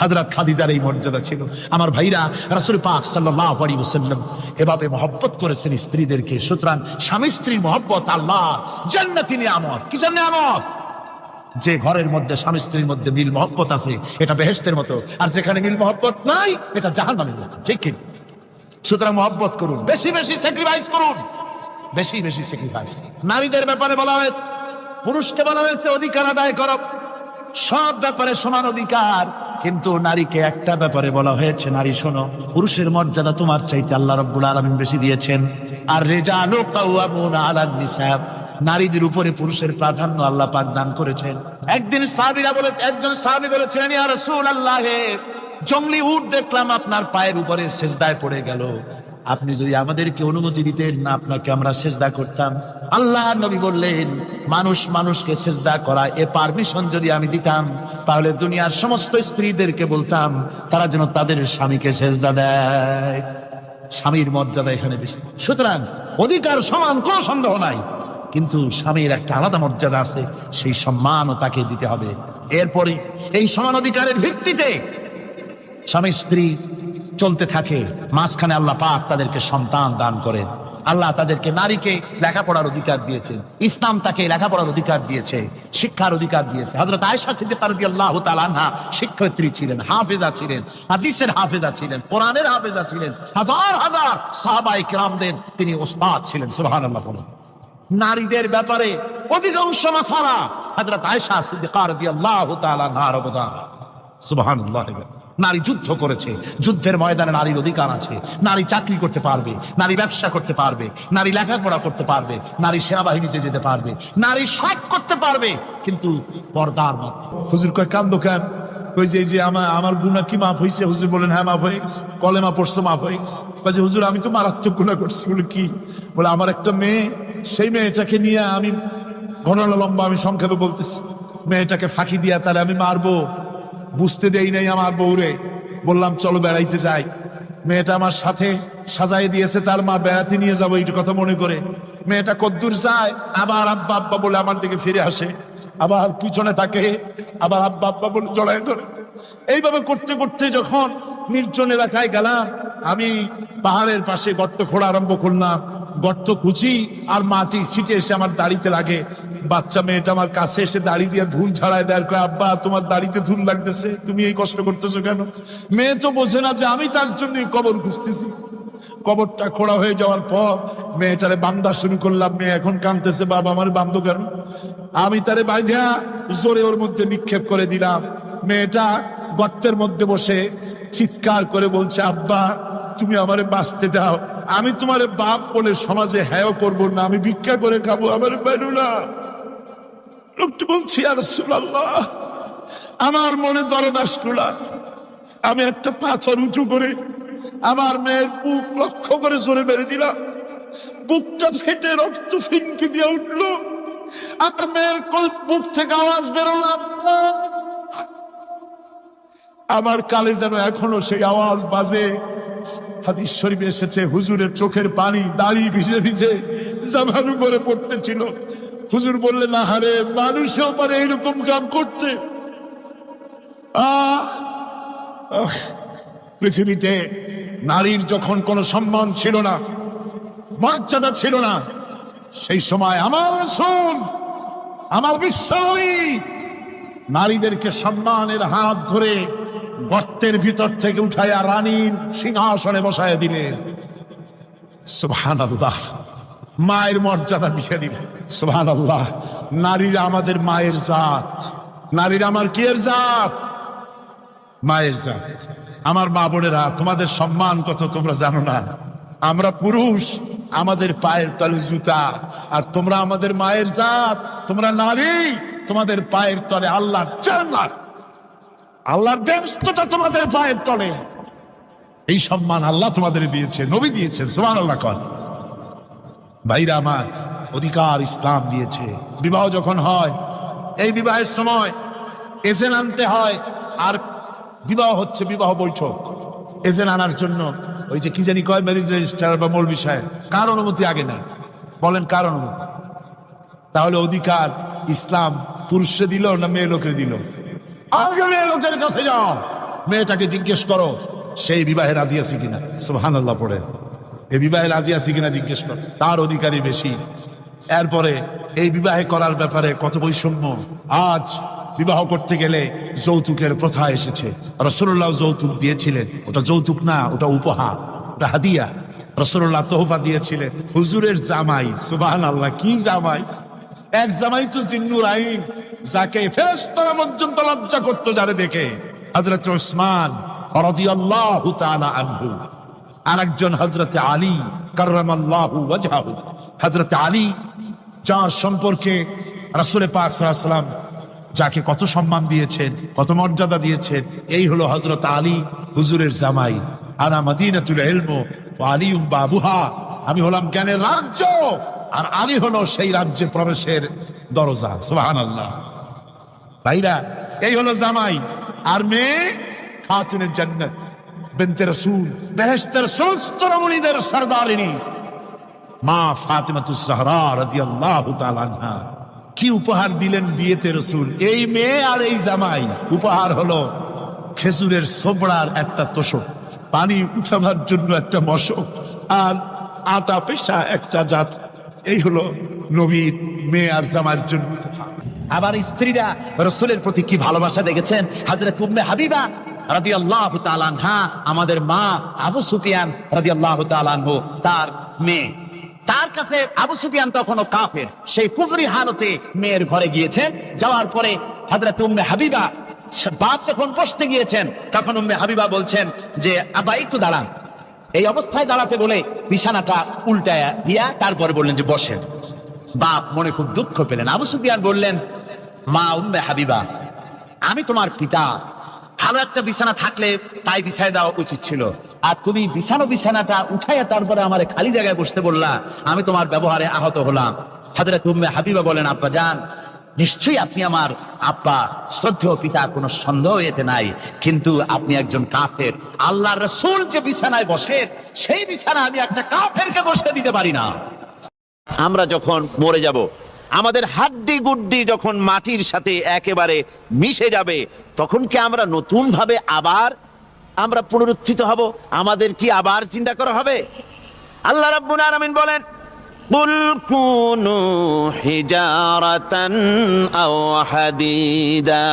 Speaker 2: হযরত খাদিজার এই মর্যাদা ছিল। আমার ভাইরা, রাসূল পাক সাল্লাল্লাহু আলাইহি ওয়াসাল্লাম এভাবে মহব্বত করেছেন স্ত্রীদেরকে। সুতরাং স্বামী স্ত্রীর মহব্বত আল্লাহ জান্নাতি নিয়ামত। কি নিয়ামত? যে ঘরের মধ্যে স্বামী স্ত্রীর মধ্যে মিল মহব্বত আছে, এটা বেহেশতের মতো। আর যেখানে মিল মহব্বত নাই, এটা জাহান্নামের মতো। ঠিক কি? সুতরাং মহব্বত করুন, বেশি বেশি স্যাক্রিফাইস করুন, বেশি বেশি স্যাক্রিফাইস। নারীদের ব্যাপারে বলা হয়েছে, পুরুষকে বলা হয়েছে অধিকার আদায় করো, সব ব্যাপারে সমান অধিকার। কিন্তু নারীকে একটা ব্যাপারে বলা হয়েছে, নারী শোনো, পুরুষের মর্যাদা তোমার চাইতে আল্লাহ রাব্বুল আলামিন বেশি দিয়েছেন। আর রিজালু কাওয়ামুনা আলান নিসা, নারীদের উপরে পুরুষের প্রাধান্য আল্লাহ পাক দান করেছেন। একজন সাহাবী বলেছিলেন, ইয়া রাসূলুল্লাহ, জংলি উট দেখলাম আপনার পায়ের উপরে সেজদায় পড়ে গেল, আপনি যদি আমাদেরকে অনুমতি দিতেন না, আপনাকে আমরা সেজদা করতাম। আল্লাহ নবী বললেন, মানুষ মানুষকে সেজদা করা এ পারমিশন যদি আমি দিতাম, তাহলে দুনিয়ার সমস্ত স্ত্রীদেরকে বলতাম তারা যেন তাদের স্বামীকে সেজদা দেয়। স্বামীর মর্যাদা এখানে বেশি। সুতরাং অধিকার সমান, কোনো সন্দেহ নাই, কিন্তু স্বামীর একটা আলাদা মর্যাদা আছে, সেই সম্মানও তাকে দিতে হবে। এরপরে এই সমান অধিকারের ভিত্তিতে স্বামী স্ত্রী চলতে থাকে। মাঝখানে আল্লাহ পাক তাদেরকে সন্তান দান করেন। আল্লাহ তাদেরকে, নারীকে লেখাপড়ার অধিকার দিয়েছেন। ইসলাম তাকে লেখাপড়ার অধিকার দিয়েছে, শিক্ষার অধিকার দিয়েছে। হযরত আয়েশা সিদ্দিকা রাদিয়াল্লাহু তাআলা আনহা শিক্ষয়িত্রী ছিলেন, হাফেজা ছিলেন, হাদিসের হাফেজা ছিলেন, কোরআনের হাফেজা ছিলেন। হাজার হাজার সাহাবায়ে কিরামদের তিনি ওস্তাদ ছিলেন। সুবহানাল্লাহ বলুন। নারীদের ব্যাপারে অধিকাংশ মাসালা হযরত আয়েশা সিদ্দিকা রাদিয়াল্লাহু তাআলা আনহার অবদান। সুবহানাল্লাহ। নারী যুদ্ধ করেছে, যুদ্ধের ময়দানে নারীর অধিকার আছে। নারী চাকরি করতে পারবে, নারী ব্যবসা করতে পারবে, নারী লেখাপড়া করতে পারবে, নারী সেনাবাহিনীতে যেতে পারবে, নারী সব করতে পারবে, কিন্তু পর্দার মধ্যে।
Speaker 3: হুজুর কয় কান্দো কেন? কই যে আমার গুনাহ কি মাফ হইছে? হুজুর বলেন, হ্যাঁ মাফ হয়ে গেছে। কলেমা পড়ছো, মাফ হয়ে গেছে। কয় যে হুজুর আমি তো মারাত্মক গুনাহ করছি। বলে কি? বলে আমার একটা মেয়ে, সেই মেয়েটাকে নিয়ে আমি, ঘটনা লম্বা, আমি সংক্ষেপে বলতেছি, মেয়েটাকে ফাঁকি দিয়া তাহলে আমি মারবো, বুঝতে দেই নাই আমার বউরে। বললাম চলো বেড়াইতে যাই। মেয়েটা আমার সাথে সাজাই দিয়েছে, তার মা বেড়াতে নিয়ে যাবো এইটা কথা মনে করে। মেয়েটা কদ্দূর যায়, আবার আব্বা আব্বা বলে আমার দিকে ফিরে আসে, আবার পিছনে থাকে, আবার আব্বা আব্বা বলে জড়াই ধরে। এইভাবে করতে করতে যখন নির্জন এলাকায় গেলাম, আমি পাহাড়ের পাশে গর্ত খোঁড়া আরম্ভ করলাম। গর্ত খুঁজি আর মাটি ছিটে এসে আমার দাড়িতে লাগে। বাচ্চা মেয়েটা আমার কাছে এসে দাড়ি দিয়ে ধুল ছাড়ায় দেয়। আব্বা তোমার দাড়িতে ধুল লাগতেছে, তুমি এই কষ্ট করতেছো কেন? মেয়ে তো বোঝে না যে আমি তার জন্য কবর খুঁজতেছি। কবরটা খোঁড়া হয়ে যাওয়ার পর মেয়েটারে বান্ধা শুরু করলাম। মেয়ে এখন কাঁদতেছে, বাবা আমার বান্ধব কেন? আমি তারে বাইধা জোরে ওর মধ্যে নিক্ষেপ করে দিলাম। মেয়েটা গর্তের মধ্যে বসে চিৎকার করে বলছে, আব্বা তুমি আমারে বাঁচতে দাও, আমি তোমারে বাপ বলে সমাজে হ্যাঁ করবো না, আমি ভিক্ষা করে খাবো, আমার বেরো না। লোকটি বলছি, ইয়া রাসূলুল্লাহ, আমার মনে দরদ আসলো না। আমি একটা পাথর উঁচু করে আমার মেয়ের বুক লক্ষ্য করে জোরে মেরে দিলাম। বুকটা ফেটে রক্ত ফিনকি দিয়ে উঠলো। আমার মেয়ের বুক থেকে আওয়াজ বেরোলাম, আমার কালে যেন এখনো সেই আওয়াজ বাজে। হাদিস শরীফে এসেছে, হুজুরের চোখের পানি দাড়ি ভিজে ভিজে জামার উপরে পড়তেছিল। হুজুর বললেন, না হারে, মানুষও পারে এরকম কাম করতে। পৃথিবীতে নারীর যখন কোনো সম্মান ছিল না, মর্যাদা ছিল না, সেই সময় আমার রাসূল, আমার বিশ্বনবী নারীদেরকে সম্মানের হাত ধরে গর্তের ভিতর থেকে উঠাইয়া রানীর সিংহাসনে বসায় দিলেন। সুবহানাল্লাহ। মায়ের মর্যাদা দিয়ে দিলেন। সুবহানাল্লাহ। নারীরা আমাদের মায়ের জাত। নারীরা আমার কি এর জাত? মায়ের জাত। আমার মা বোনেরা, তোমাদের সম্মান কত তোমরা জানো না। আমরা পুরুষ, আমাদের পায়ের তলে জুতা, আর তোমরা আমাদের মায়ের জাত। তোমরা নারী, তোমাদের পায়ের তলে আল্লাহর জান্নাত, আল্লাহর ব্যস্ততা তোমাদের পায়ের তলে। এই সম্মান আল্লাহ তোমাদের দিয়েছে, নবী দিয়েছে। সুবহানাল্লাহ। কর ভাইরা আমার, অধিকার ইসলাম দিয়েছে। বিবাহ যখন হয়, এই বিবাহের সময় এজেন্ট আনতে হয়। আর বিবাহ হচ্ছে বিবাহ বৈঠক। এজেন্ট আনার জন্য ওই যে কি জানি কয় ম্যারেজ রেজিস্ট্রার বা মৌলবি সাহেব, কার অনুমতি আগে নেয়? বলেন কার অনুমতি? তাহলে অধিকার ইসলাম পুরুষে দিল না মেয়ে লোকের দিল? আগে মেয়ে লোকের কাছে যাও, মেয়েটাকে জিজ্ঞেস করো সেই বিবাহে রাজি আছে কিনা। সুবহানাল্লাহ পড়ে, এই বিবাহে রাজি আছে কিনা জিজ্ঞেস করো, তার অধিকারই বেশি। এরপরে এই বিবাহে করার ব্যাপারে কত বৈষম্য। আজ বিবাহ করতে গেলে যৌতুকের প্রথা এসেছে। রাসূলুল্লাহ যৌতুক দিয়েছিলেন, ওটা যৌতুক না, ওটা উপহার, ওটা হাদিয়া। রাসূলুল্লাহ তোহফা দিয়েছিলেন হুজুরের জামাই। সুবহানাল্লাহ, কি জামাই! এক জামাই তো জিন্নুর আইন, যাকে ফেরেশতারা পর্যন্ত লজ্জা করতো যারে দেখে, হযরত উসমান রাদিয়াল্লাহু তাআলা আনহু। আরেকজন হযরত আলী কাররামাল্লাহু ওয়াজহাহু। হযরত আলী, যার সম্পর্কে রাসূল পাক সাল্লাল্লাহু আলাইহি ওয়াসাল্লাম যাকে কত সম্মান দিয়েছেন, কত মর্যাদা দিয়েছেন, এই হলো হযরত আলী হুজুরের জামাই। আনা মদিনাতুল ইলম ওয়া আলিউম বাবুহা, আমি হলাম জ্ঞানের রাজ্য, আর আলী হলো সেই রাজ্যে প্রবেশের দরজা। সুবহানাল্লাহ। ভাইরা, এই হলো জামাই। আর মেয়ে খাতুনের জান্নাত, বিনতে রাসূল, বেহেশতের সমস্ত রমণীদের সরদারিনী মা ফাতিমাতুজ জাহরা রাদিয়াল্লাহু তাআলা আনহা। কি উপহার দিলেন বিয়েতে রাসূল! এই মেয়ে আর এই জামাই। উপহার হলো খেজুরের ছোবড়ার একটা তোষক, পানি উঠাবার জন্য একটা মশক, আর আটা পেশা একটা জাত। এই হলো নবীর মেয়ে আর জামাইয়ের জন্য।
Speaker 1: আবার স্ত্রীরা রাসূলের প্রতি কি ভালোবাসা দেখেছেন। হযরত উম্মে হাবিবা রাদিয়াল্লাহু তাআলা আনহা, আমাদের মা আবু সুফিয়ান রাদিয়াল্লাহু তাআলা আনহু, তার মেয়ে। তার কাছে আবু সুফিয়ান তখনও কাফের, সেই কুফরি হালতে মেয়ের ঘরে গিয়েছেন। যাওয়ার পরে হযরত উম্মে হাবিবা, বাপ যখন বসতে গিয়েছেন, তখন উম্মে হাবিবা বলছেন যে আব্বা একটু দাঁড়ান। এই অবস্থায় দাঁড়াতে বলে বিছানাটা উল্টায়া দিয়া তারপরে বললেন যে বসেন। বাপ মনে খুব দুঃখ পেলেন। আবু সুফিয়ান বললেন, মা উম্মে হাবিবা, আমি তোমার পিতা, ভালো একটা বিছানা থাকলে তাই বিছায় দেওয়া উচিত ছিল, আর তুমি বিছানাটা উঠাইয়া তারপরে আমার খালি জায়গায় বসতে বললা, আমি তোমার ব্যবহারে আহত হলাম। হযরত উম্মে হাবিবা বলেন, আব্বা জান, নিশ্চয়ই আপনি আমার আব্বা, শ্রদ্ধেয় পিতা, কোনো সন্দেহ এতে নাই, কিন্তু আপনি একজন কাফের। আল্লাহর রাসূল যে বিছানায় বসেন, সেই বিছানা আমি একটা কাফেরকে বসতে দিতে পারি না। আমরা যখন মরে যাব, আমাদের হাড্ডি গুড্ডি যখন মাটির সাথে একেবারে মিশে যাবে, তখন কি আমরা নতুন ভাবে আবার আমরা পুনরুত্থিত হব? আমাদের কি আবার চিন্তা করা হবে? আল্লাহ রাব্বুল আলামিন বলেন, কুল কুনু হিজারাতান আও হাদিদা।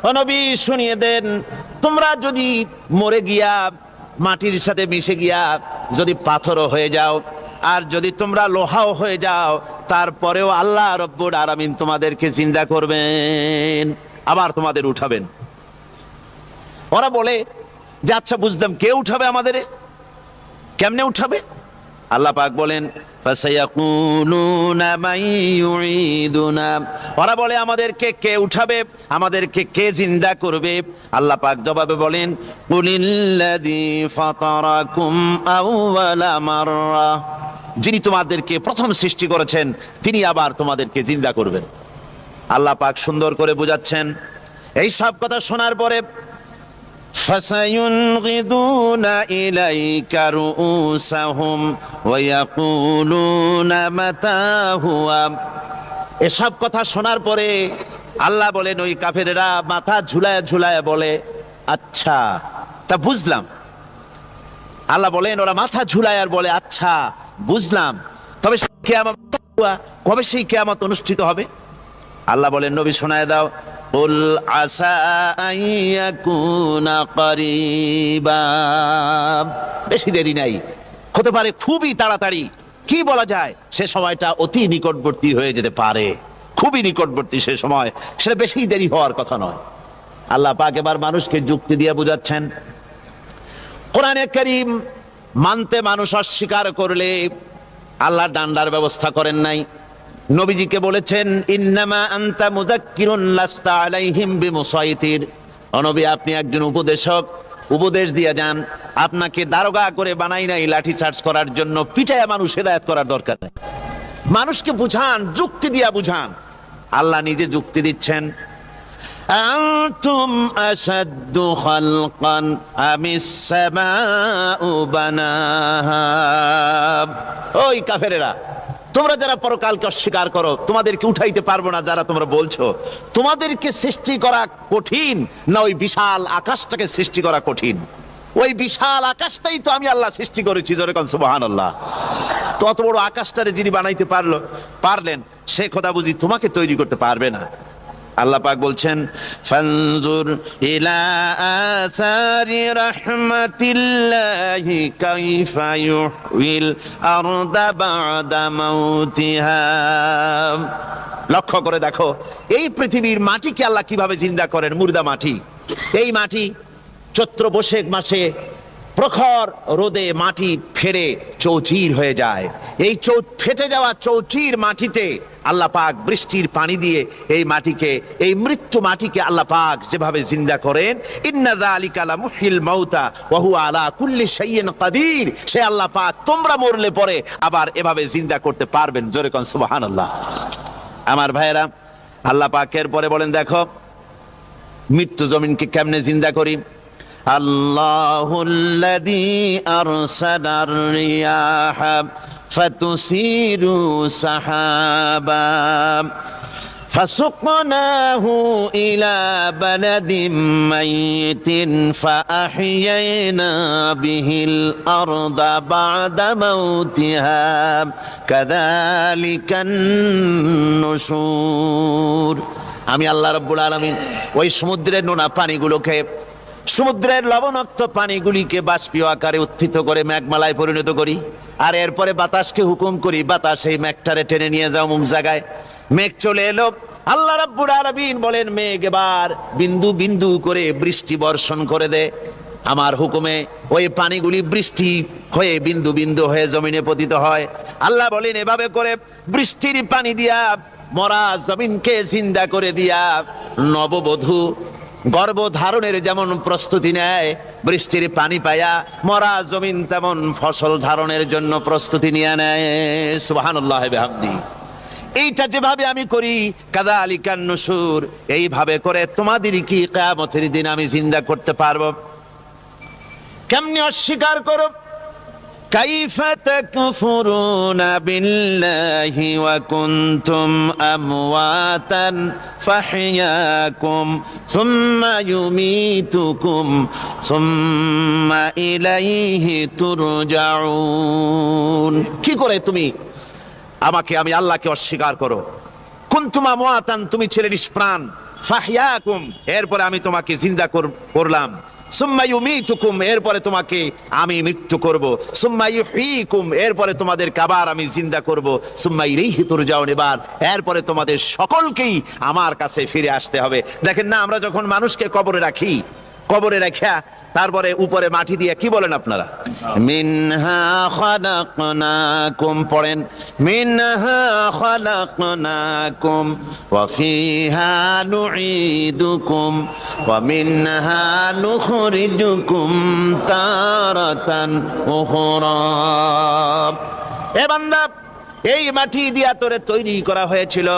Speaker 1: ও নবী, শুনিয়ে দেন, তোমরা যদি মরে গিয়া মাটির সাথে মিশে গিয়া যদি পাথরও হয়ে যাও, আর যদি তোমরা লোহাও হয়ে যাও, তারপরেও আল্লাহ রব্বুল আলামিন তোমাদেরকে জিন্দা করবেন, আবার তোমাদের উঠাবেন। ওরা বলে যে আচ্ছা বুঝলাম, কে উঠাবে আমাদের? কেমনে উঠাবে? আল্লাহ পাক বলেন, ফাসায়াকুলুনা মান ইউঈদুনা। ওরা বলে আমাদেরকে কে উঠাবে, আমাদেরকে কে জিন্দা করবে? আল্লাহ পাক জবাবে বলেন, কুলিল্লাযী ফাতারাকুম আউওয়ালা মাররা। যিনি তোমাদেরকে প্রথম সৃষ্টি করেছেন, তিনি আবার তোমাদেরকে জিন্দা করবেন। আল্লাহ পাক সুন্দর করে বুঝাচ্ছেন। এই সব কথা শোনার পরে ফাসায়ুনগিদুনা ইলাইকা রুউসাহুম ওয়া ইয়াকুলুনা মাতা হুয়া। এসব কথা শোনার পরে আল্লাহ বলেন, ওই কাফেরেরা মাথা ঝুলায় ঝুলায় বলে, আচ্ছা তা বুঝলাম। আল্লাহ বলেন, ওরা মাথা ঝুলায় আর বলে, আচ্ছা বুঝলাম, তবে কবে সেই কিয়ামত অনুষ্ঠিত হবে? আল্লাহ বলেন, নবী শোনায় দাও, কুল আসা আইয়াকুনা করিবা। বেশি দেরি নাই, হতে পারে খুবই তাড়াতাড়ি। কি বলা যায়, সে সময়টা অতি নিকটবর্তী হয়ে যেতে পারে, খুবই নিকটবর্তী সে সময়, সেটা বেশি দেরি হওয়ার কথা নয়। আল্লাহ পাক এবার মানুষকে যুক্তি দিয়ে বুঝাচ্ছেন। কোরআনে কারীম মানতে মানুষ অস্বীকার করলে আল্লাহ ডান্ডার ব্যবস্থা করেন নাই। নবীজিকে বলেছেন, ইন্নামা আনতা মুযাক্কিরুন লাস্তা আলাইহিম বিমুসাইতির। ও নবী, আপনি একজন উপদেশক, উপদেশ দিয়ে যান। আপনাকে দারোগা করে বানাই নাই লাঠি চার্জ করার জন্য, পিটায়া মানুষ হেদায়েত করার দরকার নেই। মানুষকে বুঝান, যুক্তি দিয়া বুঝান। আল্লাহ নিজে যুক্তি দিচ্ছেন। আনতুম আশাদ্দু খালকান আমিস সামাউ বানাহা। ওই কাফেরেরা, তোমরা যারা পরকালকে অস্বীকার করো, তোমাদেরকে উঠাইতে পারবো না যারা তোমরা বলছো, তোমাদেরকে সৃষ্টি করা কঠিন না ওই বিশাল আকাশটাকে সৃষ্টি করা কঠিন? ওই বিশাল আকাশটাই তো আমি আল্লাহ সৃষ্টি করেছি, জোরে কোন সুবহানাল্লাহ। তত বড় আকাশটারে যিনি বানাইতে পারলেন, সে কথা বুঝি তোমাকে তৈরি করতে পারবে না? আল্লাহ পাক বলছেন, ফানজুর ইলা আসারি রাহমাতিল্লাহি কাইফা ইউহিল আরদা বা'দা মাউতিহা। লক্ষ্য করে দেখো, এই পৃথিবীর মাটিকে আল্লাহ কিভাবে জিন্দা করেন, মুর্দা মাটি। এই মাটি চৈত্র বৈশাখ মাসে প্রখর রোদে মাটি ফেটে চৌচির হয়ে যায়। এই ফেটে যাওয়া চৌচির মাটিতে আল্লাহ পাক বৃষ্টির পানি দিয়ে এই মাটিকে, এই মৃত্যু মাটিকে আল্লাহ পাক যেভাবে জিন্দা করেন, ইন্না যালিকা লামুহিল মাউতা ওয়া হুয়া আলা কুল্লি শাইইন কাদির, সে আল্লাহ পাক তোমরা মরলে পরে আবার এভাবে জিন্দা করতে পারবেন। জোরে কোন সুবহানাল্লাহ। আমার ভাইয়েরা, আল্লাহ পাকের পরে বলেন, দেখো মৃত্যু জমিনকে কেমনে জিন্দা করি। আল্লাহুল্লাযী আরসালার রিয়াহা ফাতুসিরু সাহাবা ফাসুকনাহু ইলা বালাদিম মাইতিন ফাআহইয়ানা বিহিল আরদা বা'দা মাউতিহা কাযালিকান নুশুর। আমি আল্লাহ রাব্বুল আলামিন ওই সমুদ্রের নোনা পানিগুলোকে, সমুদ্রের লবণাক্ত পানিগুলিকে বাষ্পীয় আকারে উত্থিত করে মেঘমালায় পরিণত করি, আর এরপরে বাতাসকে হুকুম করি, বাতাস এই মেঘটারে টেনে নিয়ে যাও মুখ জায়গায়। মেঘ চলে এলো, আল্লাহ রাব্বুল আলামিন বলেন, মেঘ এবার বিন্দু বিন্দু করে বৃষ্টি বর্ষণ করে দে। আমার হুকুমে ওই পানিগুলি বৃষ্টি হয়ে বিন্দু বিন্দু হয়ে জমিনে পতিত হয়। আল্লাহ বলেন, এভাবে করে বৃষ্টির পানি দিয়া মরা জমিনকে জিন্দা করে দিয়া নববধূ গর্ভধারণের যেমন প্রস্তুতি নেয়, বৃষ্টির পানি পায়া মরা জমিন তেমন ফসল ধারণের জন্য প্রস্তুতি নিয়ে নেয়। সুবহানাল্লাহ বিহামদি। এইটা যেভাবে আমি করি, কাযালিকান নুশুর, এইভাবে করে তোমাদের কি কিয়ামতের দিন আমি জিন্দা করতে পারবো? কেমনে অস্বীকার করো? কাইফা তাকফুরুনা বিল্লাহি ওয়া কুনতুম আমওয়াতান ফাহইয়াকুম সুম্মা ইউমীতুকুম সুম্মা ইলাইহি তুরজাউন। কি করে তুমি আমাকে, আমি আল্লাহকে অস্বীকার করো? কুনতুম আমওয়াতান, তুমি ছিলে নিষ্প্রাণ, ফাহইয়াকুম, এরপরে আমি তোমাকে জিন্দা করলাম, সুম্মা ইউমীতুকুম, এরপরে তোমাকে আমি মৃত্যু করব, সুম্মা ইউহয়ীকুম, এরপরে তোমাদের আবার আমি জিন্দা করব, সুম্মা ইলাইহি তুরজাউন, এরপরে তোমাদের সকলকেই আমার কাছে ফিরে আসতে হবে। দেখেন না, আমরা যখন মানুষকে কবরে রাখি, কবরে রাখা তারপরে উপরে মাটি দিয়ে কি বলেন আপনারা? মিনহা খালাকনাকুম, পড়েন, মিনহা খালাকনাকুম ওয়া ফিহা নুঈদুকুম ওয়া মিনহা নুখরিজুকুম তারাতান উখরা। এ বান্দা, এই মাটি দিয়া তোরে তৈরি করা হয়েছিল,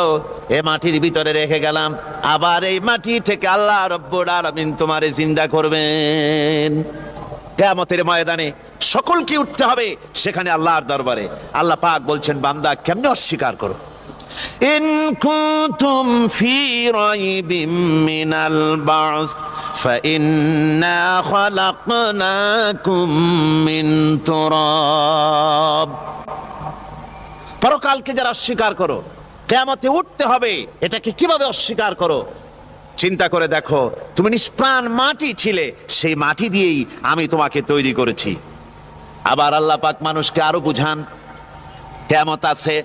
Speaker 1: এই মাটির ভিতরে রেখে গেলাম, আবার এই মাটি থেকে আল্লাহ রাব্বুল আলামিন তোমারে জিন্দা করবেন। কিয়ামতের ময়দানে সকলকে উঠতে হবে সেখানে আল্লাহর দরবারে। আল্লাহ পাক বলছেন, বান্দা কেমনে অস্বীকার করো? ইন কুনতুম ফি রাইবিম মিনাল বা'স ফাইন্না খালাকনাকুম মিন তুরাব। পরকালকে যারা অস্বীকার করো, কিয়ামতে উঠতে হবে, এটাকে কিভাবে অস্বীকার করো? চিন্তা করে দেখো, তুমি নিষ্প্রাণ মাটি ছিলে, সেই মাটি দিয়েই আমি তোমাকে তৈরি করেছি। আবার আল্লাহ পাক মানুষকে আরো বুঝান, কিয়ামত আছে,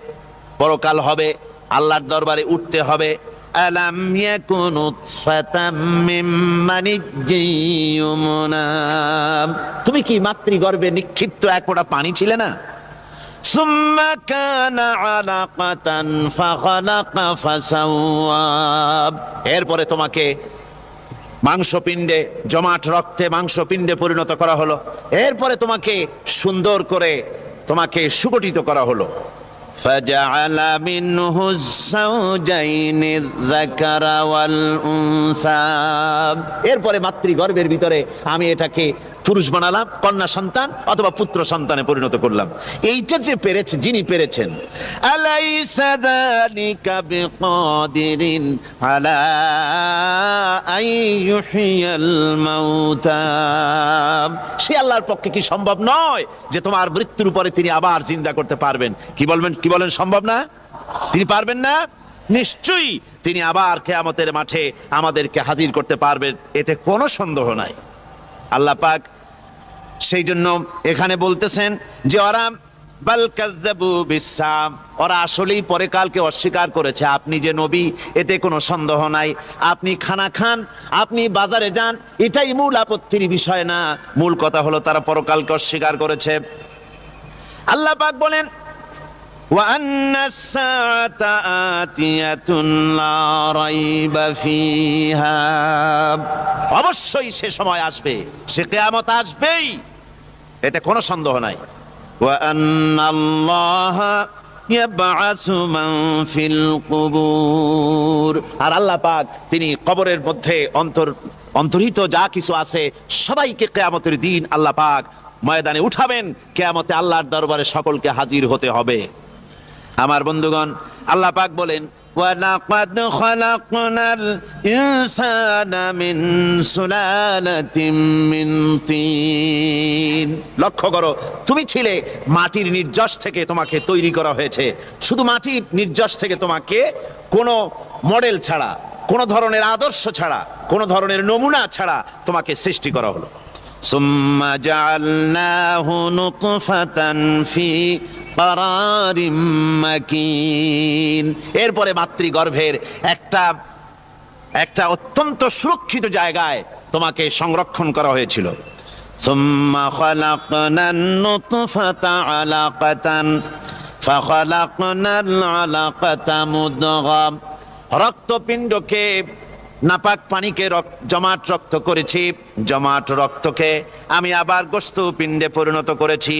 Speaker 1: পরকাল হবে, আল্লাহর দরবারে উঠতে হবে। আলাম ইয়াকুন নুতফাতাম মিন মানিয়্যিন ইউমনা, তুমি কি মাতৃগর্ভে নিক্ষিপ্ত এক ফোঁটা পানি ছিলে না? সুম্মা কানা আলাকাতান ফাখালাকা ফাসাওয়া, এরপরে তোমাকে মাংসপিণ্ডে, জমাট রক্তে মাংসপিণ্ডে পরিণত করা হলো, এরপরে তোমাকে সুন্দর করে তোমাকে সুগঠিত করা হলো। فجعل منه الزوجين الذكر والأنثى। এরপরে মাতৃগর্ভের ভিতরে আমি এটাকে পুরুষ বানালাম, কন্যা সন্তান অথবা পুত্র সন্তানে পরিণত করলাম। এইটা যে পেরেছে, যিনি পেরেছেন, আলাইসা যালিকা বিকাদিরিন আলা আইয়ুহিয়াল মাউতা। সে আল্লাহর পক্ষে কি সম্ভব নয় যে তোমার মৃত্যুর উপরে তিনি আবার জিন্দা করতে পারবেন? কি বলেন সম্ভব না? তিনি পারবেন না? নিশ্চয়ই তিনি আবার কিয়ামতের মাঠে আমাদেরকে হাজির করতে পারবেন, এতে কোনো সন্দেহ নাই। আল্লাহ পাক সেই জন্য এখানে বলতেছেন যে ওরা বাল কাযযাবু বিসসাম, ওরা আসলেই পরকালকে অস্বীকার করেছে। আপনি যে নবী এতে কোনো সন্দেহ নাই। আপনি খানা খান, আপনি বাজারে যান, এটাই মূল আপত্তির বিষয় না। মূল কথা হলো তারা পরকালকে অস্বীকার করেছে। আল্লাহ পাক বলেন ওয়া আন্নাস সাআতা আতিয়াতুন লা রাইবা ফিহা, অবশ্যই সে সময় আসবে, সে কিয়ামত আসবেই, এতে কোনো সন্দেহ নাই। ওয়া আন্নাল্লাহা ইয়াবআসু মান ফিল কুবুর, আর আল্লাহ পাক তিনি কবরের মধ্যে অন্তর্হিত যা কিছু আছে সবাইকে কিয়ামতের দিন আল্লাহ পাক ময়দানে উঠাবেন। কিয়ামতে আল্লাহর দরবারে সকলকে হাজির হতে হবে। আমার বন্ধুগণ, আল্লাহ পাক বলেন ওয়ালাকাদ খালাকনাল ইনসানা মিন সুলালাতিন মিন তিন। লক্ষ্য করো, তুমি ছিলে মাটির নির্যাস থেকে তোমাকে তৈরি করা হয়েছে। শুধু মাটির নির্যাস থেকে তোমাকে কোনো মডেল ছাড়া, কোনো ধরনের আদর্শ ছাড়া, কোনো ধরনের নমুনা ছাড়া তোমাকে সৃষ্টি করা হলো। সুম্মা জাআলনাহু নুতফাতান ফি কারারিম মাকিন, এরপরে মাতৃগর্ভের একটা অত্যন্ত সুরক্ষিত জায়গায় তোমাকে সংরক্ষণ করা হয়েছিল। সুম্মা খালাকনান নুতফাতা আলাকাতান ফাখালাকনাল আলাকাতা মুদগা, রক্তপিণ্ডকে, নাপাক পানিকে জমাট রক্ত করেছি, জমাট রক্তকে আমি আবার গোশত পিণ্ডে পরিণত করেছি।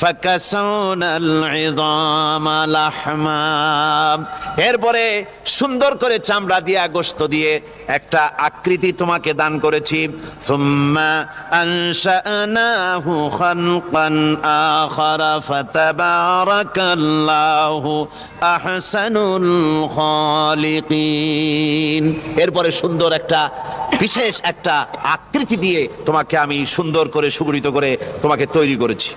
Speaker 1: ফাকাসাউনাল ইযামা লাহমা, এরপরে সুন্দর করে চামড়া দিয়া গোশত দিয়ে একটা আকৃতি তোমাকে দান করেছি। সুম্মা আনশানাহু খালকান আখারা ফাতাবারাকাল্লাহু আহসানুল খালিকিন, এরপরে সুন্দর একটা বিশেষ একটা আকৃতি দিয়ে তোমাকে আমি সুন্দর করে সুগঠিত করে তোমাকে তৈরি করেছি।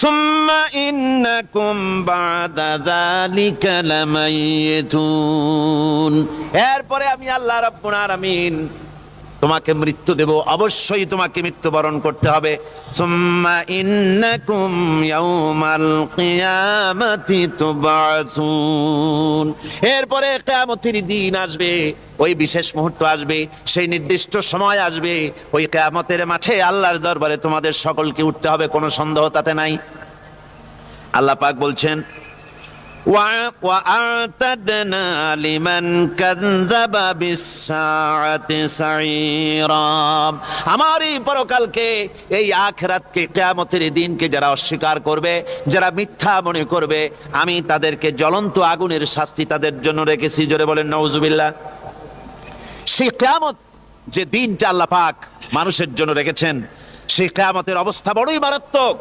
Speaker 1: সুম্মা ইন্নাকুম বাদা যালিকা লামাইয়িতুন, এরপরে আমি আল্লাহ রাব্বুল আলামিন তোমাকে মৃত্যু দেব, অবশ্যই তোমাকে মৃত্যুবরণ করতে হবে। সুম্মা ইন্নাকুম ইয়াউমাল কিয়ামাতি তুবআসুন, এরপরে কিয়ামতের দিন আসবে, ওই বিশেষ মুহূর্ত আসবে, সেই নির্দিষ্ট সময় আসবে, ওই কিয়ামতের মাঠে আল্লাহর দরবারে তোমাদের সকলকে উঠতে হবে, কোনো সন্দেহ তাতে নাই। আল্লাহ পাক বলছেন وَأَعْتَدْنَا لِمَنْ كَذَّبَ بِالسَّاعَةِ سَعِيرًا, আমার এই পরকালকে, এই আখিরাতকে, কিয়ামতের দিনকে যারা অস্বীকার করবে, যারা মিথ্যা মনে করবে, আমি তাদেরকে জ্বলন্ত আগুনের শাস্তি তাদের জন্য রেখেছি। জোরে বলেন নাউজুবিল্লাহ। সেই কিয়ামত যে দিনটা আল্লাহ পাক মানুষের জন্য রেখেছেন, সেই কিয়ামতের অবস্থা বড়ই মারাত্মক।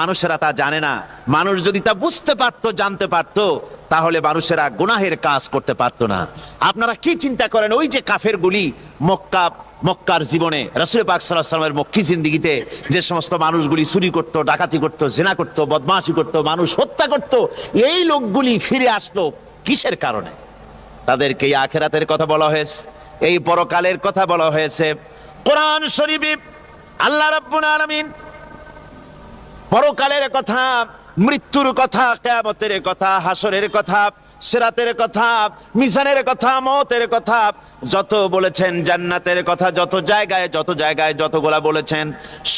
Speaker 1: মানুষেরা তা জানে না। মানুষ যদি তা বুঝতে পারতো, জানতে পারতো, তাহলে মানুষেরা গুনাহের কাজ করতে পারতো না। আপনারা কি চিন্তা করেন, ওই যে কাফেরগুলি মক্কার জীবনে, রাসূল পাক সাল্লাল্লাহু আলাইহি ওয়াসাল্লামের মক্কি জিন্দেগিতে যে সমস্ত মানুষগুলি চুরি করতো, ডাকাতি করতো, জিনা করতো, বদমাশি করতো, মানুষ হত্যা করতো, এই লোকগুলি ফিরে আসলো কিসের কারণে? তাদেরকে এই আখিরাতের কথা বলা হয়েছে, এই পরকালের কথা বলা হয়েছে। কোরআন শরীফে আল্লাহ রাব্বুল আলামিন পরকালের কথা, মৃত্যুর কথা, কিয়ামতের কথা, হাসরের কথা, সিরাতের কথা, মিজানের কথা, মওতের কথা যত বলেছেন, জান্নাতের কথা যত জায়গায় যতগুলা বলেছেন,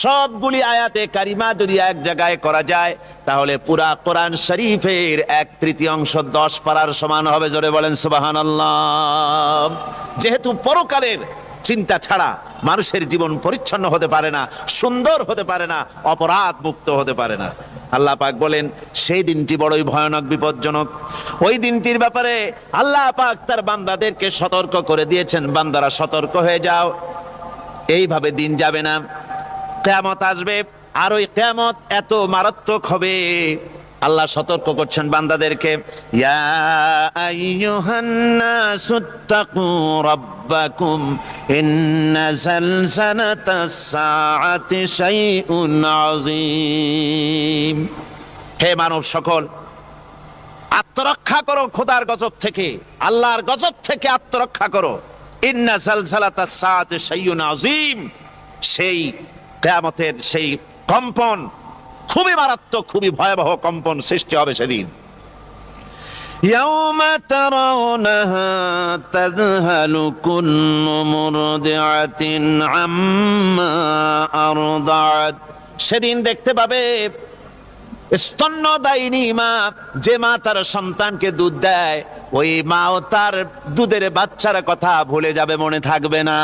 Speaker 1: সবগুলি আয়াতে কারিমা যদি এক জায়গায় করা যায় তাহলে পুরা কোরআন শরীফের 1/3 10 পারার সমান হবে। জোরে বলেন সুবহানাল্লাহ। যেহেতু পরকালের চিন্তা ছাড়া মানুষের জীবন পরিচ্ছন্ন হতে পারে না, সুন্দর হতে পারে না, অপরাধ মুক্ত হতে পারে না। আল্লাহ পাক বলেন সেই দিনটি বড়ই ভয়ানক বিপজ্জনক। ওই দিনটির ব্যাপারে আল্লাহ পাক তার বান্দাদেরকে সতর্ক করে দিয়েছেন, বান্দারা সতর্ক হয়ে যাও, এইভাবে দিন যাবে না, কিয়ামত আসবে। আর ওই কিয়ামত এত মারাত্মক হবে, আল্লাহ সতর্ক করছেন বান্দাদেরকে, ইয়া আইয়ুহান নাসুত্তাকু রাব্বাকুম ইন্না যালজালাতাস সাআতি শাইউন আযীম। হে মানব সকল, আত্মরক্ষা করো খোদার গজব থেকে, আল্লাহর গজব থেকে আত্মরক্ষা করো। ইন্না যালজালাতাস সাআতি শাইউন আযীম, সেই কিয়ামতের সেই কম্পন খুবই মারাত্মক, খুবই ভয়াবহ কম্পন সৃষ্টি হবে সেদিন। ইয়াউমা তারাউনাহা তাযহালু কুল্লু মুরদিআতিন আম্মা আরদাআত। সেদিন দেখতে পাবে স্তন্যদায়িনী মা, যে মা তার সন্তানকে দুধ দেয়, ওই মাও তার দুধের বাচ্চার কথা ভুলে যাবে, মনে থাকবে না।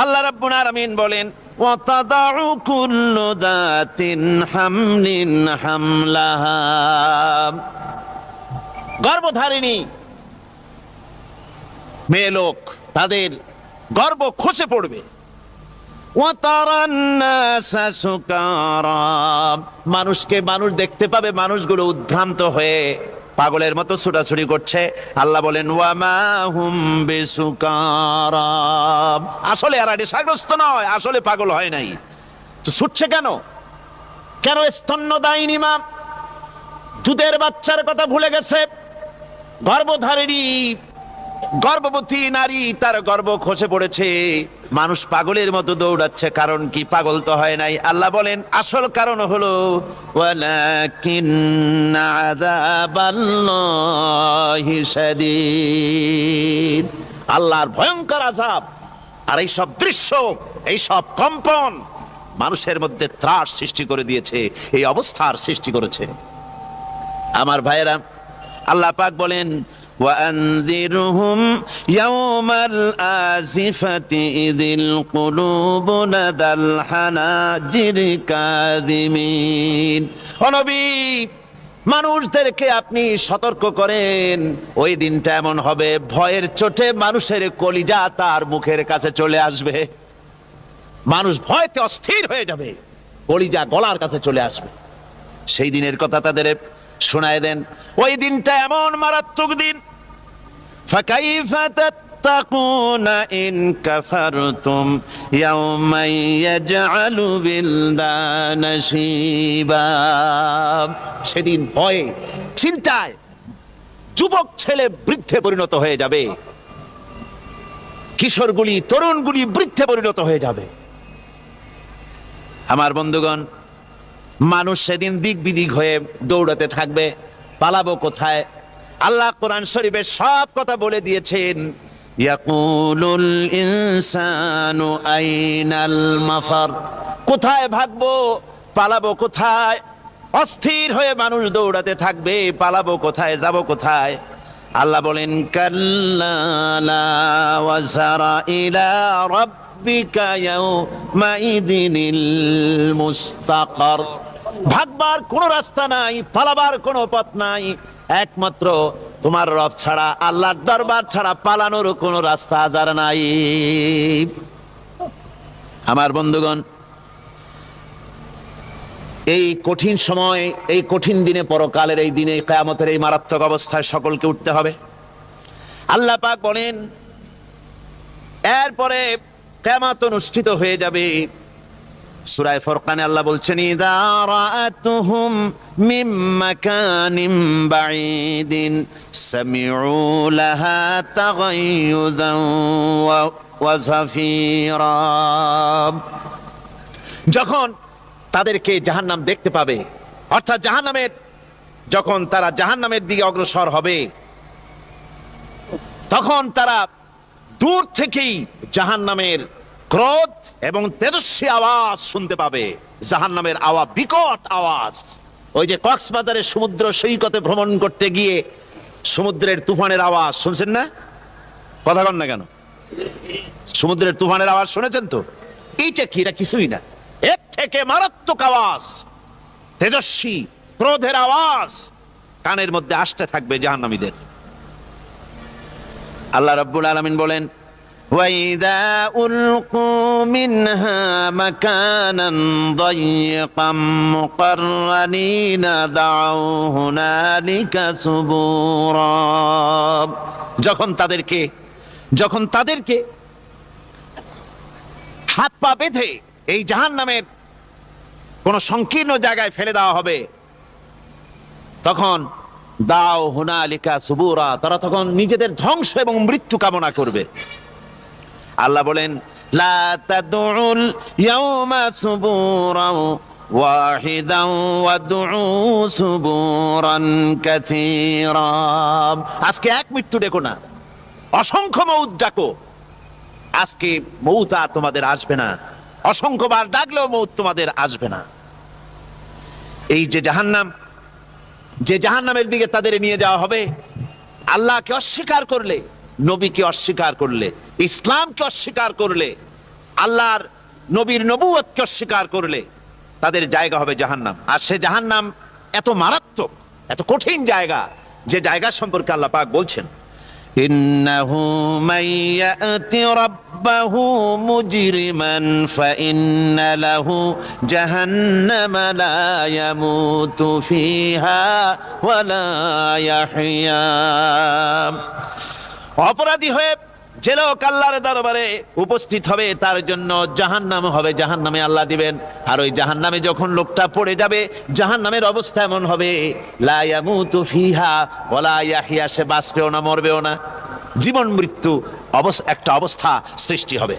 Speaker 1: আল্লাহ রাব্বুল আলামিন বলেন, ওয়াতাদাউ কুল্লু যাতিন হামলিন হামলাহা। গর্ভধারিণী মেয়ে লোক, তাদের গর্ভ খসে পড়বে। ওয়াতারান নাসা সুকারা, মানুষকে মানুষ দেখতে পাবে, মানুষগুলো উদ্ভ্রান্ত হয়ে পাগলের মতো ছুটাছুটি করছে। আল্লাহ বলেন, ওয়ামা হুম বিসুকারা, আসলে আর নেশাগ্রস্ত নয়, আসলে পাগল হয় নাই। তো ছুটছে কেন? কেন? স্তন্যদায়িনী মা দুধের বাচ্চার কথা ভুলে গেছে। গর্ভধারিণী গর্ভবতী নারী, তার গর্ভ খসে পড়েছে, মানুষ পাগলের মতো দৌড়াচ্ছে। কারণ কি? পাগল তো হয় নাই। আল্লাহ বলেন আসল কারণ হলো ওয়ালাকিন্না আযাবাল্লাহি শাদীদ, আল্লাহর ভয়ঙ্কর আযাব। আর এই সব দৃশ্য, এই সব কম্পন মানুষের মধ্যে ত্রাস সৃষ্টি করে দিয়েছে, এই অবস্থার সৃষ্টি করেছে। আমার ভাইয়েরা, আল্লাহ পাক বলেন, وأنذرهم يوم الآزفة إذ القلوب لدى الحناجر كاظمين। ও নবী, মানুষদেরকে আপনি সতর্ক করেন, ওই দিনটা এমন হবে, ভয়ের চোটে মানুষের কলিজা তার মুখের কাছে চলে আসবে। মানুষ ভয়তে অস্থির হয়ে যাবে, কলিজা গলার কাছে চলে আসবে। সেই দিনের কথা তাদের শোনায় দেন। ওই দিনটা এমন মারাত্মক দিন, ফাকাইফা তাত্তাকুনা ইন কাফারতুম ইয়াওমা ইয়াজআলু বিলদানা শিবা। সেদিন ভয়ে চিন্তায় যুবক ছেলে বৃদ্ধে পরিণত হয়ে যাবে, কিশোরগুলি তরুণগুলি বৃদ্ধে পরিণত হয়ে যাবে। আমার বন্ধুগণ, মানুষ সেদিন দিক বিদিক হয়ে দৌড়াতে থাকবে, পালাবো কোথায়? আল্লাহ কোরআন শরীফে সব কথা বলে দিয়েছেন। ইয়াকুলুল ইনসানু আইনাল মাফার, কোথায় ভাগবো, পালাবো কোথায়? অস্থির হয়ে মানুষ দৌড়াতে থাকবে, পালাবো কোথায়, যাব কোথায়? আল্লাহ বলেন, কাল্লা লা ওয়াজারা ইলা রাব্বিকা ইয়াউমাইযিনিল মুস্তাকার। ভাগবার কোনো রাস্তা নাই, পালাবার কোনো পথ নাই, একমাত্র তোমার রব ছাড়া, আল্লাহর দরবার ছাড়া পালানোর কোনো রাস্তা আজার নাই। আমার বন্ধুগণ, এই কঠিন সময়, এই কঠিন দিনে, পরকালের এই দিনে, কিয়ামতের এই মারাত্মক অবস্থায় সকলকে উঠতে হবে। আল্লাহ পাক বলেন, এরপরে কিয়ামত অনুষ্ঠিত হয়ে যাবে। সূরা ফুরকানে আল্লাহ বলছেন, ইযা রাআতুহুম মিন মাকানিন বাঈদিন সামিউ লাহা তাগায়ুযান ওয়া যাফীরা। যখন তাদেরকে জাহান্নাম দেখতে পাবে, অর্থাৎ জাহান্নামের, যখন তারা জাহান্নামের দিকে অগ্রসর হবে, তখন তারা দূর থেকেই জাহান্নামের ক্রোধ এবং তেজস্বী আওয়াজ শুনতে পাবে। জাহান্নামের আওয়াজ, বিকট আওয়াজ। ওই যে কক্সবাজারের সমুদ্র সৈকতে ভ্রমণ করতে গিয়ে সমুদ্রের তুফানের আওয়াজ শুনছেন না? কথা কন না কেন? সমুদ্রের তুফানের আওয়াজ শুনেছেন তো? এইটা কি? এটা কিছুই না, এর থেকে মারাত্মক আওয়াজ।
Speaker 4: তেজস্বী ক্রোধের আওয়াজ কানের মধ্যে আসতে থাকবে জাহান্নামীদের। আল্লাহ রাব্বুল আলামিন বলেন, وَإِذَا أُلْقُوا مِنْهَا مَكَانًا ضَيِّقًا مُقَرَّنِينَ دَعَوْا هُنَالِكَ ثُبُورًا। যখন তাদেরকে হাত পা বেঁধে এই জাহান্নামের কোন সংকীর্ণ জায়গায় ফেলে দেওয়া হবে, তখন দাও হুনালিকা সুবুরা, তারা তখন নিজেদের ধ্বংস এবং মৃত্যু কামনা করবে। আল্লাহ বলেন, লা তাদউল ইয়াউমা সুবুরান ওয়াহিদান ওয়াদউ সুবুরান কাসীরা। আজকে এক মৃত্যু ডেকো না, অসংখ্য মউত ডাকো। আজকে মউত আর তোমাদের আসবে না, অসংখ্যবার ডাকলেও মউত তোমাদের আসবে না। এই যে জাহান্নামের দিকে তাদের নিয়ে যাওয়া হবে, আল্লাহকে অস্বীকার করলে, নবীকে অস্বীকার করলে, ইসলামকে অস্বীকার করলে, আল্লাহর নবীর নবুয়তকে অস্বীকার করলে তাদের জায়গা হবে জাহান্নাম। আর সে জাহান্নাম এত মারাত্মক, এত কঠিন জায়গা, যে জায়গা সম্পর্কে আল্লাহ পাক বলছেন, ইন্নাহু মাইয়াতি রাব্বাহু মুজরিমান ফাইন্না লাহু জাহান্নামা লা ইয়ামুতু ফিহা ওয়া লা ইয়াহইয়া। অপরাধী হয়ে যে লোক আল্লাহর দরবারে উপস্থিত হবে, তার জন্য জাহান্নাম হবে, জাহান্নামে আল্লাহ দিবেন। আর ওই জাহান্নামে যখন লোকটা পড়ে যাবে, জাহান্নামের অবস্থা এমন হবে, লা ইয়ামুতু ফিহা ওয়া লা ইয়াহইয়া, সে বাঁচবেও না মরবেও না, জীবন মৃত্যু একটা অবস্থা সৃষ্টি হবে।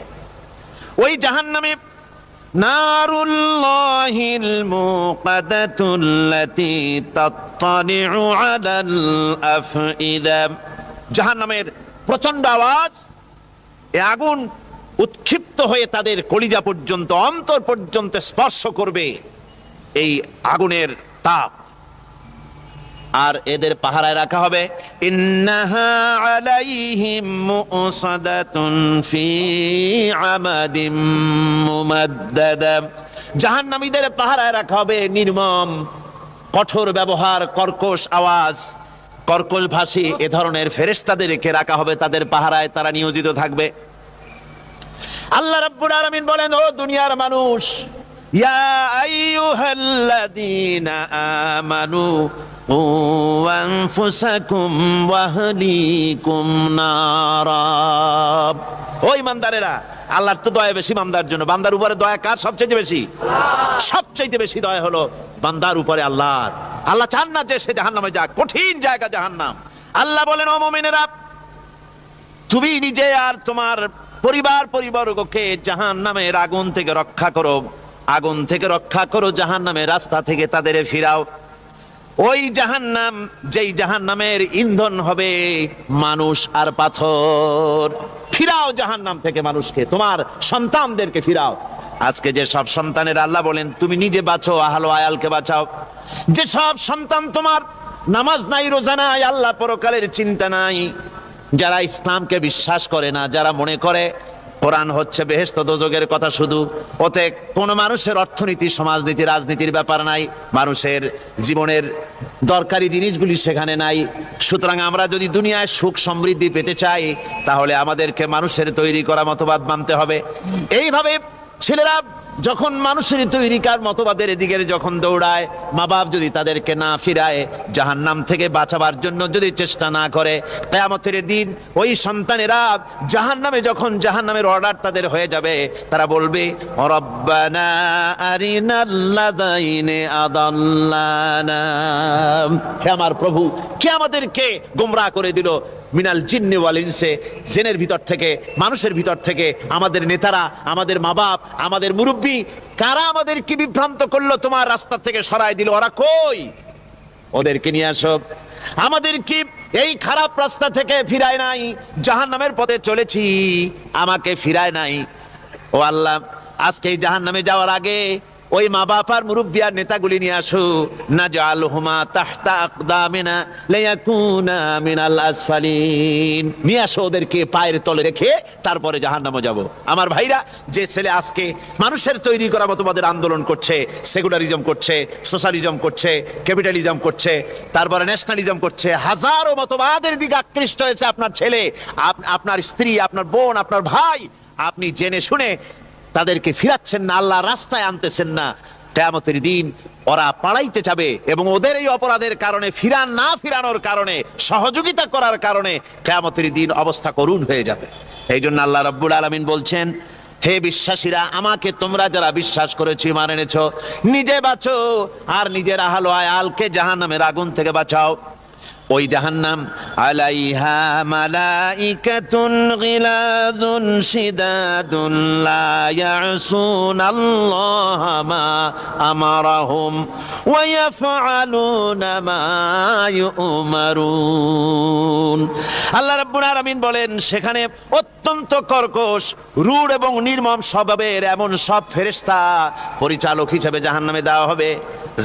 Speaker 4: ওই জাহান্নামে নারুল্লাহিল মুকাদাতুল্লাতী তাত্তালিউ আলাল আফইদা। জাহান্নামের প্রচন্ড আওয়াজ, এ আগুন উৎক্ষিপ্ত হয়ে তাদের কলিজা পর্যন্ত, অন্তর পর্যন্ত স্পর্শ করবে এই আগুনের তাপ। আর এদের পাহারায় রাখা হবে, ইন্নাহা আলাইহিম মুসাদাতুন ফি আমাদিম মুমাদ্দাদা। জাহান্নামীদের পাহারায় রাখা হবে নির্মম, কঠোর ব্যবহার, কর্কশ আওয়াজ, কর্কশ ভাষী এ ধরনের ফেরেশতাদেরকে রাখা হবে তাদের পাহারায়, তারা নিয়োজিত থাকবে। আল্লাহ রাব্বুল আলামিন বলেন, ও দুনিয়ার মানুষ, ইয়া আইয়ুহাল্লাযীনা আমানু কু আনফুসাকুম ওয়া আহলিকুম নারা। ও ঈমানদারেরা, আল্লাহর তো দয়া বেশি বান্দার জন্য। বান্দার উপরে দয়া কার সবচেয়ে বেশি? সবচেয়ে বেশি দয়া হলো বান্দার উপরে আল্লাহর। আল্লাহ চান না যে সে জাহান্নামে যাক, কঠিন জায়গা জাহান্নাম। আল্লাহ বলেন, ও মুমিনেরা, তুমি নিজে আর তোমার পরিবারবর্গকে জাহান্নামের আগুন থেকে রক্ষা করো, আগুন থেকে রক্ষা করো, জাহান্নামের রাস্তা থেকে তাদের ফিরাও। ওই জাহান্নাম, যেই জাহান্নামের ইন্ধন হবে মানুষ আর পাথর। ফিরাও জাহান্নাম থেকে মানুষকে, তোমার সন্তানদেরকে ফিরাও। আজকে যে সব সন্তানের আল্লাহ বলেন তুমি নিজে বাঁচো, আহলো আয়ালকে বাঁচাও। যে সব সন্তান তোমার নামাজ নাই, রোজা নাই, আল্লাহ পরকালের চিন্তা নাই, যারা ইসলামকে বিশ্বাস করে না, যারা মনে করে কোরআন হচ্ছে বেহেশত দোজখের কথা শুধু, ওতে কোনো মানুষের অর্থনীতি, সমাজনীতি, রাজনীতির ব্যাপার নাই, মানুষের জীবনের দরকারি জিনিসগুলি সেখানে নাই। সুতরাং আমরা যদি দুনিয়ায় সুখ সমৃদ্ধি পেতে চাই, তাহলে আমাদেরকে মানুষের তৈরি করা মতবাদ মানতে হবে। এইভাবে ছেলেরা যখন মানুষের তৈরিকার মতবাদের দিকে যখন দৌড়ায়, মা বাপ যদি তাদেরকে না ফিরায়, জাহান্নাম থেকে বাঁচাবার জন্য যদি চেষ্টা না করে, কিয়ামতের দিন ওই সন্তানেরা জাহান্নামে, যখন জাহান্নামের অর্ডার তাদের হয়ে যাবে, তারা বলবে, রব্বানা আরিনাল্লাযাইনি আদাল্লানা। হে আমার প্রভু, কে আমাদেরকে গোমরাহ করে দিল, মিনাল জিন্নি ওয়াল ইনসে, জিনের ভিতর থেকে, মানুষের ভিতর থেকে, আমাদের নেতারা, আমাদের মা বাপ, আমাদের মুরব্বী, কারা আমাদেরকে বিভ্রান্ত করলো, তোমার রাস্তা থেকে সরাই দিল, ওরা কই? ওদেরকে নিয়ে আসো। আমাদেরকে এই খারাপ রাস্তা থেকে ফিরায় নাই, জাহান্নামের পথে চলেছি, আমাকে ফিরায় নাই। ও আল্লাহ, আজকে এই জাহান্নামে যাওয়ার আগে ওই মা বাবার মুরব্বিয়ার নেতাগুলি নিয়ে আসো, নাজআলহুমা তাহতা আকদামিনা লিয়াকুনা মিনাল আসফালিন, নিয়ে আসো ওদেরকে পায়ের তলে রেখে তারপরে জাহান্নামে যাব। আমার ভাইরা, যে ছেলে আজকে মানুষের তৈরি করা মতবাদের আন্দোলন করছে, সেকুলারিজম করছে, সোশ্যালিজম করছে, ক্যাপিটালিজম করছে, তারপরে ন্যাশনালিজম করছে, হাজারো মতবাদের দিকে আকৃষ্ট হয়েছে আপনার ছেলে, আপনার স্ত্রী, আপনার বোন, আপনার ভাই, আপনি জেনে শুনে তাদেরকে ফিরাচ্ছেন না, আল্লাহর রাস্তায় আনতেছেন না। কিয়ামতের দিন ওরা পালাইতে যাবে এবং ওদের এই অপরাধের কারণে, ফিরানোর কারণে, সহযোগিতা করার কারণে কিয়ামতের দিন অবস্থা করুণ হয়ে যাবে। এই জন্য আল্লাহ রাব্বুল আলামিন বলছেন, হে বিশ্বাসীরা, আমাকে তোমরা যারা বিশ্বাস করেছো, ঈমান এনেছো, নিজে বাঁচো আর নিজের আহল ও আয়ালকে জাহান্নামের আগুন থেকে বাঁচাও। ওই জাহান্নাম আলাইহা মালাইকাতুন গিলাযুন শিদাদুন লা ইয়াসুনাল্লাহা মা আমারাহুম ওয়া ইয়াফআলুনা মা ইউমারুন। আল্লাহ রাব্বুল আলামিন বলেন, সেখানে অত্যন্ত কর্কশ, রূঢ় এবং নির্মম স্বভাবের এমন সব ফেরেশতা পরিচালক হিসেবে জাহান্নামে দেওয়া হবে,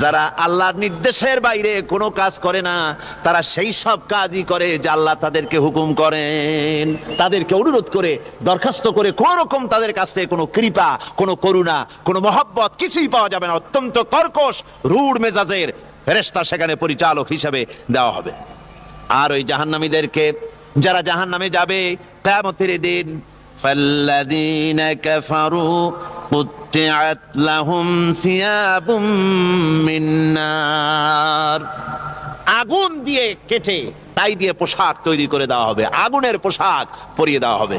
Speaker 4: যারা আল্লাহর নির্দেশের বাইরে কোনো কাজ করে না। তারা সেই সব কাজই করে যা আল্লাহ তাদেরকে হুকুম করেন, তাদেরকে অনুরোধ করে, দরখাস্ত করে, কোন রকম তাদের কাছ থেকে কোনো কৃপা, কোনো করুণা, কোনো মহব্বত কিছুই পাওয়া যাবে না। অত্যন্ত কর্কশ, রূঢ় মেজাজের ফেরেশতা সেখানে পরিচালক হিসেবে দেওয়া হবে। আর ওই জাহান্নামীদেরকে, যারা জাহান্নামে যাবে কিয়ামতের দিন, فالذين كفروا قطعت لهم ثياب من نار, আগুন দিয়ে কেটে তাই দিয়ে পোশাক তৈরি করে দেওয়া হবে, আগুনের পোশাক পরিয়ে দেওয়া হবে।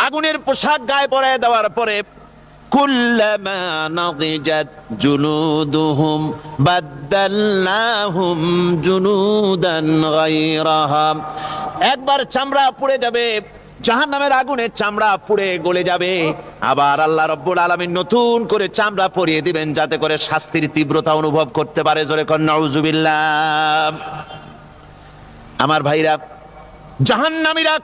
Speaker 4: আগুনের পোশাক গায়ে পরিয়ে দেওয়ার পরে কুল্লামা নাদিজাত জুলুদুহুম বাদদালনাহুম জুলুদান গায়রাহা, একবার চামড়া পুড়ে যাবে, জাহান্নামের আগুনে চামড়া পুড়ে গলে যাবে, আবার আল্লাহ রাব্বুল আলামিন নতুন করে চামড়া পরিয়ে দিবেন, যাতে করে শাস্তির তীব্রতা অনুভব করতে পারে। জোরে কোন নাউজুবিল্লাহ। আমার ভাইরা, জাহান্নামীরা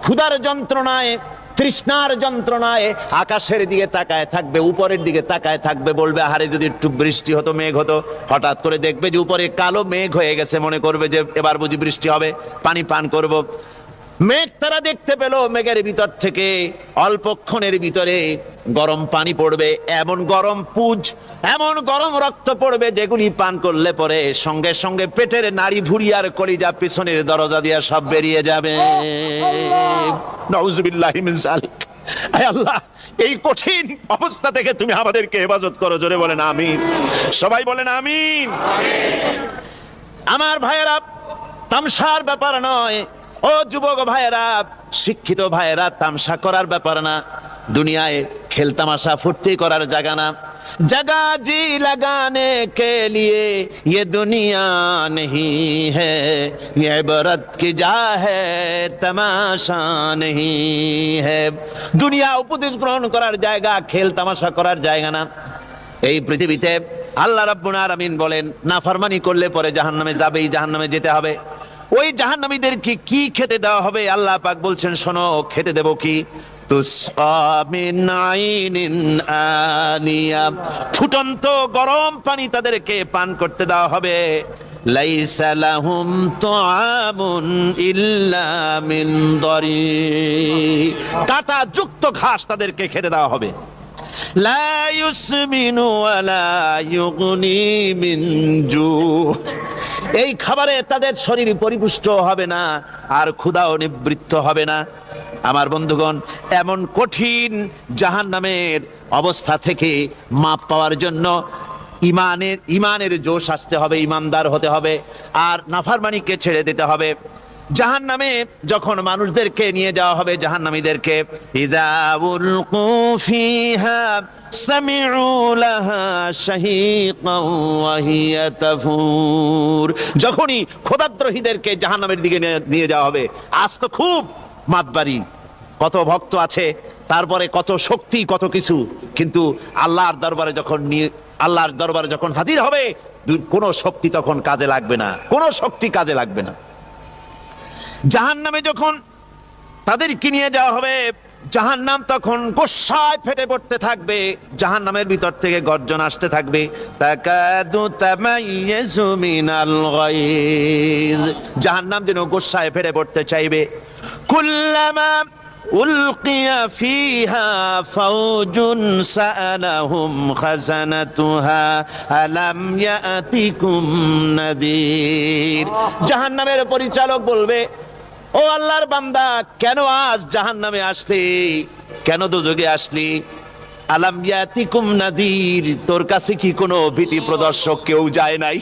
Speaker 4: ক্ষুধার যন্ত্রণায়, তৃষ্ণার যন্ত্রণায় আকাশের দিকে তাকায় থাকবে, উপরের দিকে তাকায় থাকবে, বলবে, আরে যদি একটু বৃষ্টি হতো, মেঘ হতো। হঠাৎ করে দেখবে যে উপরে কালো মেঘ হয়ে গেছে, মনে করবে যে এবার বুঝি বৃষ্টি হবে, পানি পান করব। মেঘ তারা দেখতে পেল, মেঘের ভিতর থেকে অল্পক্ষণের ভিতরে গরম পানি পড়বে, এমন গরম পুজ, এমন গরম রক্ত পড়বে, যেগুলি পান করলে পরে সঙ্গে সঙ্গে পেটের নাড়ি ভুঁড়ি আর কলিজা পিছনের দরজা দিয়ে সব বেরিয়ে যাবে। নাউজুবিল্লাহি মিন যালিক। আয় আল্লাহ, এই কঠিন অবস্থা থেকে তুমি আমাদেরকে হেফাজত করো। জোরে বলেন আমিন। সবাই বলেন আমিন। আমার ভাইয়েরা, তামসার ব্যাপার নয়। ও যুবক ভাইয়েরা, শিক্ষিত ভাইয়েরা, তামসা করার ব্যাপার না। দুনিয়ায় খেলতামাশা ফুর্তি করার জায়গা না। जगह जी लगाने के लिए ये दुनिया नहीं है, ये इबरत की जा है तमाशा नहीं है। দুনিয়া উপদেশ গ্রহণ করার জায়গা, খেল তামাশা করার জায়গা না। এই পৃথিবীতে আল্লাহ রাব্বুল আলামিন বলেন, নাফরমানি করলে পরে জাহান্নামে যাবেই, জাহান্নামে যেতে হবে। ওই জাহান্নামীদেরকে কি খেতে দেওয়া হবে? আল্লাহ পাক বলছেন, শোনো, খেতে দেব কি? তুসকা মিন আইনিন আনিয়া, ফুটন্ত গরম পানি তাদেরকে পান করতে দেওয়া হবে। লাইসা লাহুম তুআমুন ইল্লা মিন দারি, কাঁটা যুক্ত ঘাস তাদেরকে খেতে দেওয়া হবে। লা ইউসমিনু ওয়ালা ইউগনি মিন জু, এই খাবারে তাদের শরীর পরিপুষ্ট হবে না, আর ক্ষুধাও নিবৃত্ত হবে না। আমার বন্ধুগণ, এমন কঠিন জাহান্নামের অবস্থা থেকে মাপ পাওয়ার জন্য ইমানের জোশ আসতে হবে, ইমানদার হতে হবে, আর নাফরমানিকে ছেড়ে দিতে হবে। জাহান্নামে যখন মানুষদেরকে নিয়ে যাওয়া হবে, জাহান্নামীদেরকে, ইযা উলকু ফিহা সামিউ লাহা শাহীকান ওয়া হিয়া তাফুর, যখনই খোদাদ্রোহীদেরকে জাহান্নামের দিকে নিয়ে যাওয়া হবে, আজ তো খুব মাতবাড়ি, কত ভক্ত আছে, তারপরে কত শক্তি, কত কিছু, কিন্তু আল্লাহর দরবারে যখন হাজির হবে, কোনো শক্তি তখন কাজে লাগবে না, কোনো শক্তি কাজে লাগবে না। জাহান্নামে যখন তাদেরকে নিয়ে যাওয়া হবে, জাহান্নাম তখন গোসায় ফেটে পড়তে থাকবে, জাহান্নামের ভিতর থেকে গর্জন আসতে থাকবে, তাকাদু তামাইয়াজু মিনাল গায়জ। জাহান্নাম যেন গোসায় ফেটে পড়তে চাইবে। কুল্লামা উলকিয়া ফিহা ফাওজুন সাআলাহুম খাজানাতুহা আলাম ইয়াতিকুম নাদির। জাহান্নামের পরিচালক বলবে, ও আল্লাহর বান্দা, কেন আজ জাহান্নামে আসলি, কেন দোজখে আসলি? আলাম ইয়াতিকুম নাদির, তোর কাছে কি কোনো ভীতি প্রদর্শক কেউ যায় নাই?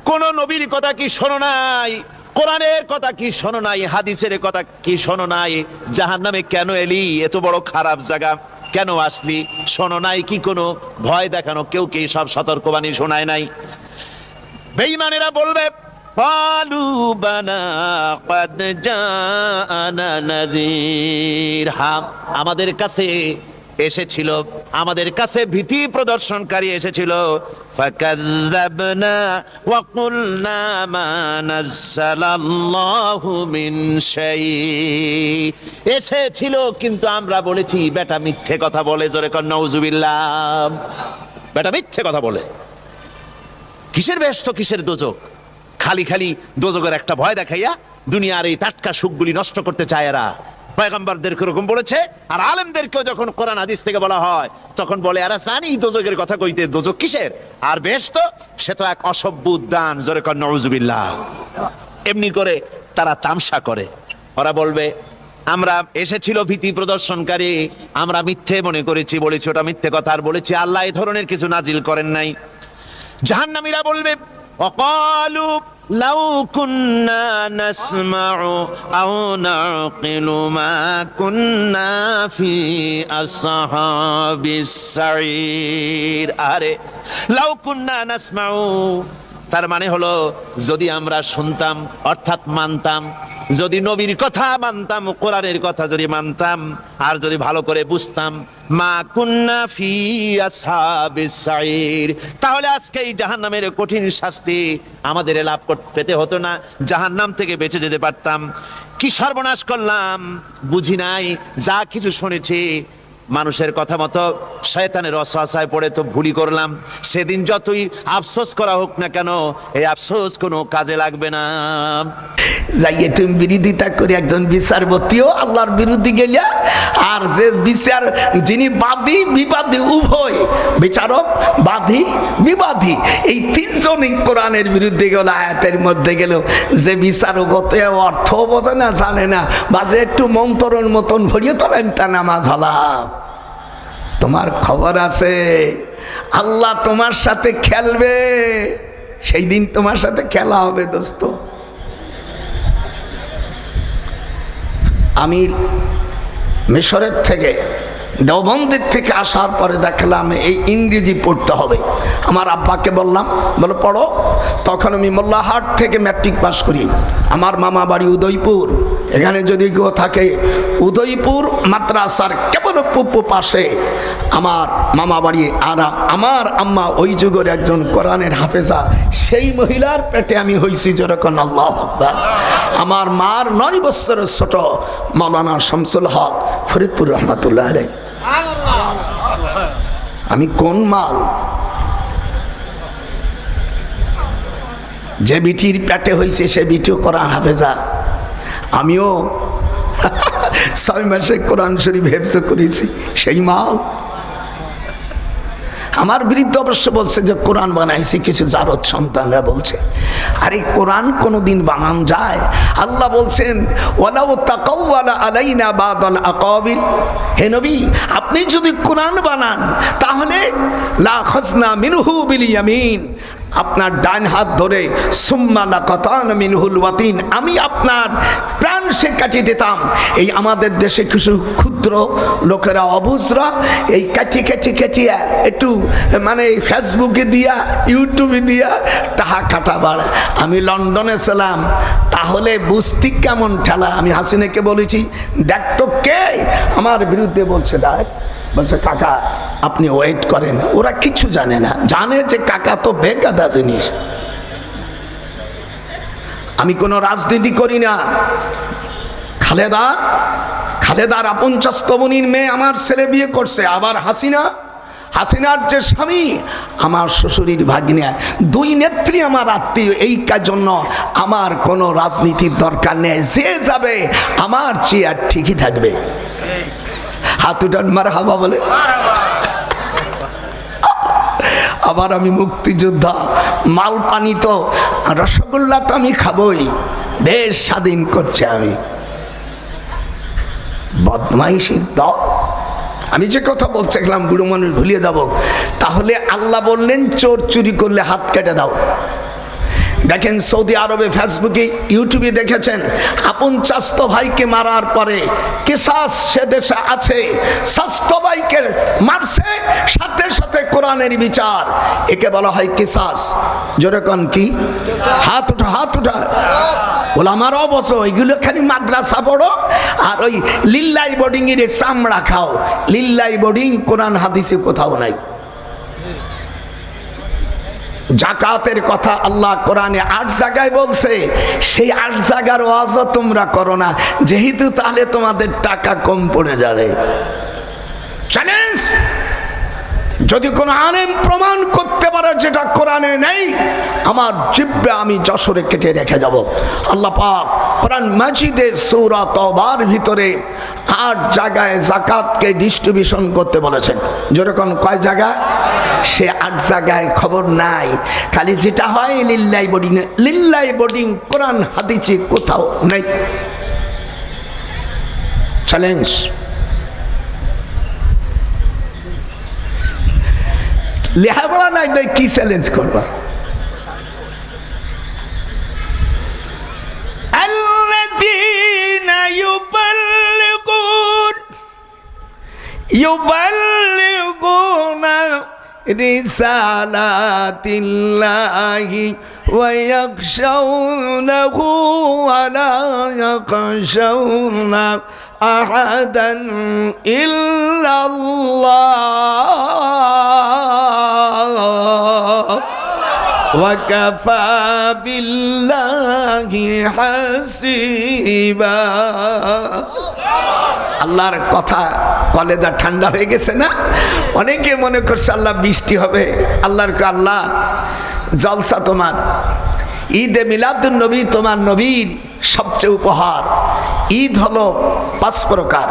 Speaker 4: কোন নবীর কথা কি শোনো নাই? কোরআনের কথা কি শোনো নাই? হাদিসের কথা কি শোনো নাই? জাহান্নামে কেন এলি? এত বড় খারাপ জায়গা কেন আসলি? শোনো নাই কি কোনো ভয় দেখানো কেউ কি সব সতর্কবাণী শোনায় নাই? বেঈমানেরা বলবে, قالوا بلى قد جاءنا نذير, হ্যাঁ আমাদের কাছে এসেছিল, আমাদের কাছে ভীতি প্রদর্শনকারী এসেছিল। ফাকাযযাবনা ওয়া কুলনা মা নাযালাল্লাহু মিন শাই, এসেছিল কিন্তু আমরা বলেছি বেটা মিথ্যে কথা বলে। জোরে কর নাউযুবিল্লাহ। বেটা মিথ্যে কথা বলে। কিসের বেহেশত কিসের দোজখ? খালি খালি দোজখের একটা ভয় দেখাইয়া দুনিয়ার এই টাটকা সুখগুলি নষ্ট করতে চায় এরা। পয়গম্বরদেরকে এরকম বলেছে, আর আলেমদেরকেও যখন কোরআন হাদিস থেকে বলা হয় তখন বলে এরা জানি দোজখের কথা কইতে, দোজখ কিসের আর বেহেশত, সে তো এক অসভ্য উদ্যান। জোরে কর নাউযুবিল্লাহ। এমনি করে তারা তামসা করে। ওরা বলবে আমরা এসেছিল ভীতি প্রদর্শনকারী, আমরা মিথ্যে মনে করেছি, বলেছি ওটা মিথ্যে কথা, আর বলেছি আল্লাহ এই ধরনের কিছু নাজিল করেন নাই। জাহান্নামীরা বলবে, وقالوا لو كنا نسمع أو نعقل ما كنا في أصحاب السعير। আরে লাউ কুন্না নাসমাউ, তার মানে হলো যদি আমরা শুনতাম অর্থাৎ মানতাম, যদি নবীর কথা মানতাম, কোরআনের কথা যদি মানতাম, আর যদি ভালো করে বুঝতাম, মা কুন্না ফি আসহাবিস সাইর, তাহলে আজকে এই জাহান্নামের কঠিন শাস্তি আমাদের লাভ পেতে হতো না, জাহান্নাম থেকে বেঁচে যেতে পারতাম। কি সর্বনাশ করলাম বুঝি নাই, যা কিছু শুনেছি মানুষের কথা মতো শয়তানের ওয়াসওয়াসায় পড়ে তো ভুলই করলাম। সেদিন যতই আফসোস করা হোক না কেন, এই আফসোস কোনো কাজে লাগবে না।
Speaker 5: যাইয়ে তুমি বিরোধিতা করে একজন বিচারপতিও আল্লাহর বিরুদ্ধে গেলিয়া, আর যে বিচার যিনি বাদী বিবাদী উভয়, বিচারক বাদী বিবাদী, এই তিনজনই কোরআনের বিরুদ্ধে গেল, আয়াতের মধ্যে গেল। যে বিচারক হতে অর্থ বোঝে না, জানে না, বাজে একটু মন্তরের মতন ভরিয়ে তোলেন তা নামাজ হলাম। তোমার খবর আছে আল্লাহ তোমার সাথে খেলবে, সেই দিন তোমার সাথে খেলা হবে দোস্ত। আমি মিশরের থেকে দেওবন্দের থেকে আসার পরে দেখলাম এই ইংরেজি পড়তে হবে। আমার আব্বাকে বললাম, বলো পড়ো। তখন আমি মোল্লাহাট থেকে ম্যাট্রিক পাস করি। আমার মামা বাড়ি উদয়পুর, এখানে যদি কেউ থাকে উদয়পুর মাদ্রাসার কেবল পূর্ব পাশে আমার মামা বাড়ি। আর আমার আম্মা ওই যুগের একজন কোরআনের হাফেজা, সেই মহিলার পেটে আমি হয়েছি যেরকম আল্লাহু আকবার। আমার মার 9 বছরের ছোট মাওলানা শামসুল হক ফরিদপুর রহমাতুল্লাহ আলাইহি। আমি কোন মাল? যে বিটির পেটে হয়েছে সে বিটিও কোরআন হাফেজা। আমিও 6 মাসে কোরআন শরীফ হেফজ করেছি, সেই মাল। আমার বিরুদ্ধে অবশ্য বলছে যে কোরআন বানাইছি কিছু জারদ সন্তানরা বলছে। আরে কোরআন কোনোদিন বানান যায়? আল্লাহ বলছেন ওয়ালাউ তাকাওয়ালা আলাইনা বাদাল আকাবিল, হে নবী আপনি যদি কোরআন বানান তাহলে লা খাসনা মিনহু বিল ইয়ামিন, আপনার ডান হাত ধরে সুম্মা লাকাতান মিনহুল ওয়াতিন, আমি আপনার প্রাণ সে কাটিয়ে দিতাম। এই আমাদের দেশে কিছু ক্ষুদ্র লোকেরা অবুঝরা এই কাটিয়ে একটু মানে ফেসবুকে দিয়া ইউটিউবে দিয়া টাহা কাটা বাড়া। আমি লন্ডনে ছিলাম, তাহলে বুঝতি কেমন ঠেলা। আমি হাসিনাকে বলেছি দেখ তো কে আমার বিরুদ্ধে বলছে, দেখ বলছে কাকা আপনি ওয়েট করেন। ওরা কিছু জানে না, জানে যে কাকা তো বেকাদা জিনিস। আমি কোনো রাজনীতি করি না। খালেদা খালেদার আপন চাস্তবনির মেয়ে আমার ছেলে বিয়ে করছে, আবার হাসিনার যে স্বামী আমার শ্বশুরের ভাগ্নে, দুই নেত্রী আমার আত্মীয়। এই জন্য আমার কোনো রাজনীতির দরকার নেই, যে যাবে আমার চেয়ার ঠিকই থাকবে। হাত উঠান মারহাবা বলে। আবার আমি মুক্তিযোদ্ধা, মাল পানি তো রসগোল্লা তো আমি খাবই, দেশ স্বাধীন করছে আমি। বদমাইশির দল। আমি যে কথা বলতে গেলাম বুড়ো মানুষ ভুলিয়ে যাব। তাহলে আল্লাহ বললেন চোর চুরি করলে হাত কেটে দাও। দেখেন সৌদি আরবে, ফেসবুকে, ইউটিউবে দেখেছেন আপন চাস্তো ভাইকে মারার পরে কিসাস সে দেশে আছে, চাস্তো ভাইকে মারছে, সাথে সাথে কোরআনের বিচার, একে বলা হয় কিসাস। যেরকম কি হাত উঠা, হাত উঠা বলে আমার অবশ্য এগুলো খালি মাদ্রাসা পড়ো আর ওই লিল্লাই বোর্ডিং এর চামড়া খাও। লিল্লাই বোর্ডিং কোরআন হাদিসে কোথাও নাই। জাকাতের কথা আল্লাহ কোরআনে 8 জায়গায় বলছে, সেই 8 জায়গার ওয়াজও তোমরা করো না, যেহেতু তাহলে তোমাদের টাকা কম পড়ে যাবে। চ্যালেঞ্জ, যদি কোন আলেম প্রমাণ করতে পারে যেটা কোরআনে নেই, আমার জিহ্বা আমি যশোরে কেটে রেখে যাব। আল্লাহ পাক কোরআন মাজিদে সূরা তাওবার ভিতরে 8 জায়গায় যাকাতকে ডিস্ট্রিবিউশন করতে বলেছেন। যেরকম কয় জায়গা, সে 8 জায়গায় খবর নাই, খালি যেটা হয় লিল্লাই বোর্ডিং। লিল্লাই বোর্ডিং কোরআন হাদিসে কোথাও নেই। চ্যালেঞ্জ। লেখাপড়া নাই তাই কি চ্যালেঞ্জ করবা? আল্লাযীনা ইউবাল্লিগুনা রিসালাতিল্লাহি ওয়া ইয়াখশাউনাহু ওয়া লা ইয়াখশাউনা আহাদান ইল্লাল্লাহ ওয়া কাফা বিল্লাহি হাসিবা। আল্লাহর কথা কলেজা ঠান্ডা হয়ে গেছে না? অনেকে মনে করছে আল্লাহ বৃষ্টি হবে। আল্লাহ জলসা তোমার, ঈদে মিলাদুন নবী তোমার নবীর সবচেয়ে উপহার। ঈদ হলো 5 প্রকার।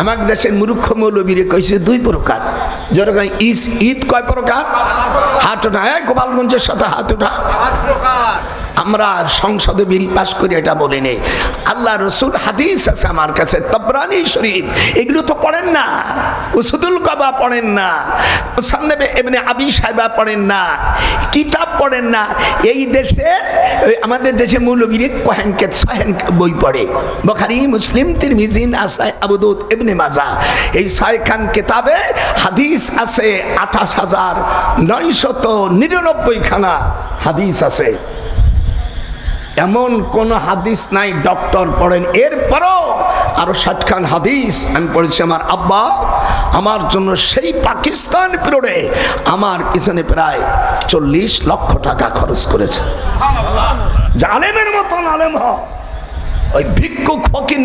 Speaker 5: আমার দেশের মূর্খ মৌলবীরে কইছে 2 প্রকার। যেরকম ঈদ কয় প্রকার? হাত ওঠা, গোপালগঞ্জের সাথে হাত ওঠা। আমরা সংসদে বিল পাস করে এটা বলি নেই। আল্লাহ রসুল হাদিস আছে আমার কাছে, তাবরানী শরীফ, এগুলো তো পড়েন না। উসুদুল কাবা পড়েন না, মুসান্নাফে ইবনে আবি শাইবা পড়েন না, কিতাব পড়েন না। এই দেশে আমাদের দেশে মৌলবীরে কোহেনকে সাহেন বই পড়ে, বুখারী, মুসলিম, তিরমিজি, নাসাই, আবু দাউদ, ইবনে মাজাহ। এই 6 খান কিতাবে হাদিস আছে 28,999 খানা হাদিস আছে। এমন কোন হাদিস নাই ডক্টর পড়েন। এরপরও আরো 60 খান হাদিস আমি পড়েছি। আমার আব্বা আমার জন্য সেই পাকিস্তান পিরিয়ডে আমার পিছনে প্রায় 40 লক্ষ টাকা খরচ করেছে। আলেমের মতন আলেম হ, ওই ভিক্ষুক ফকির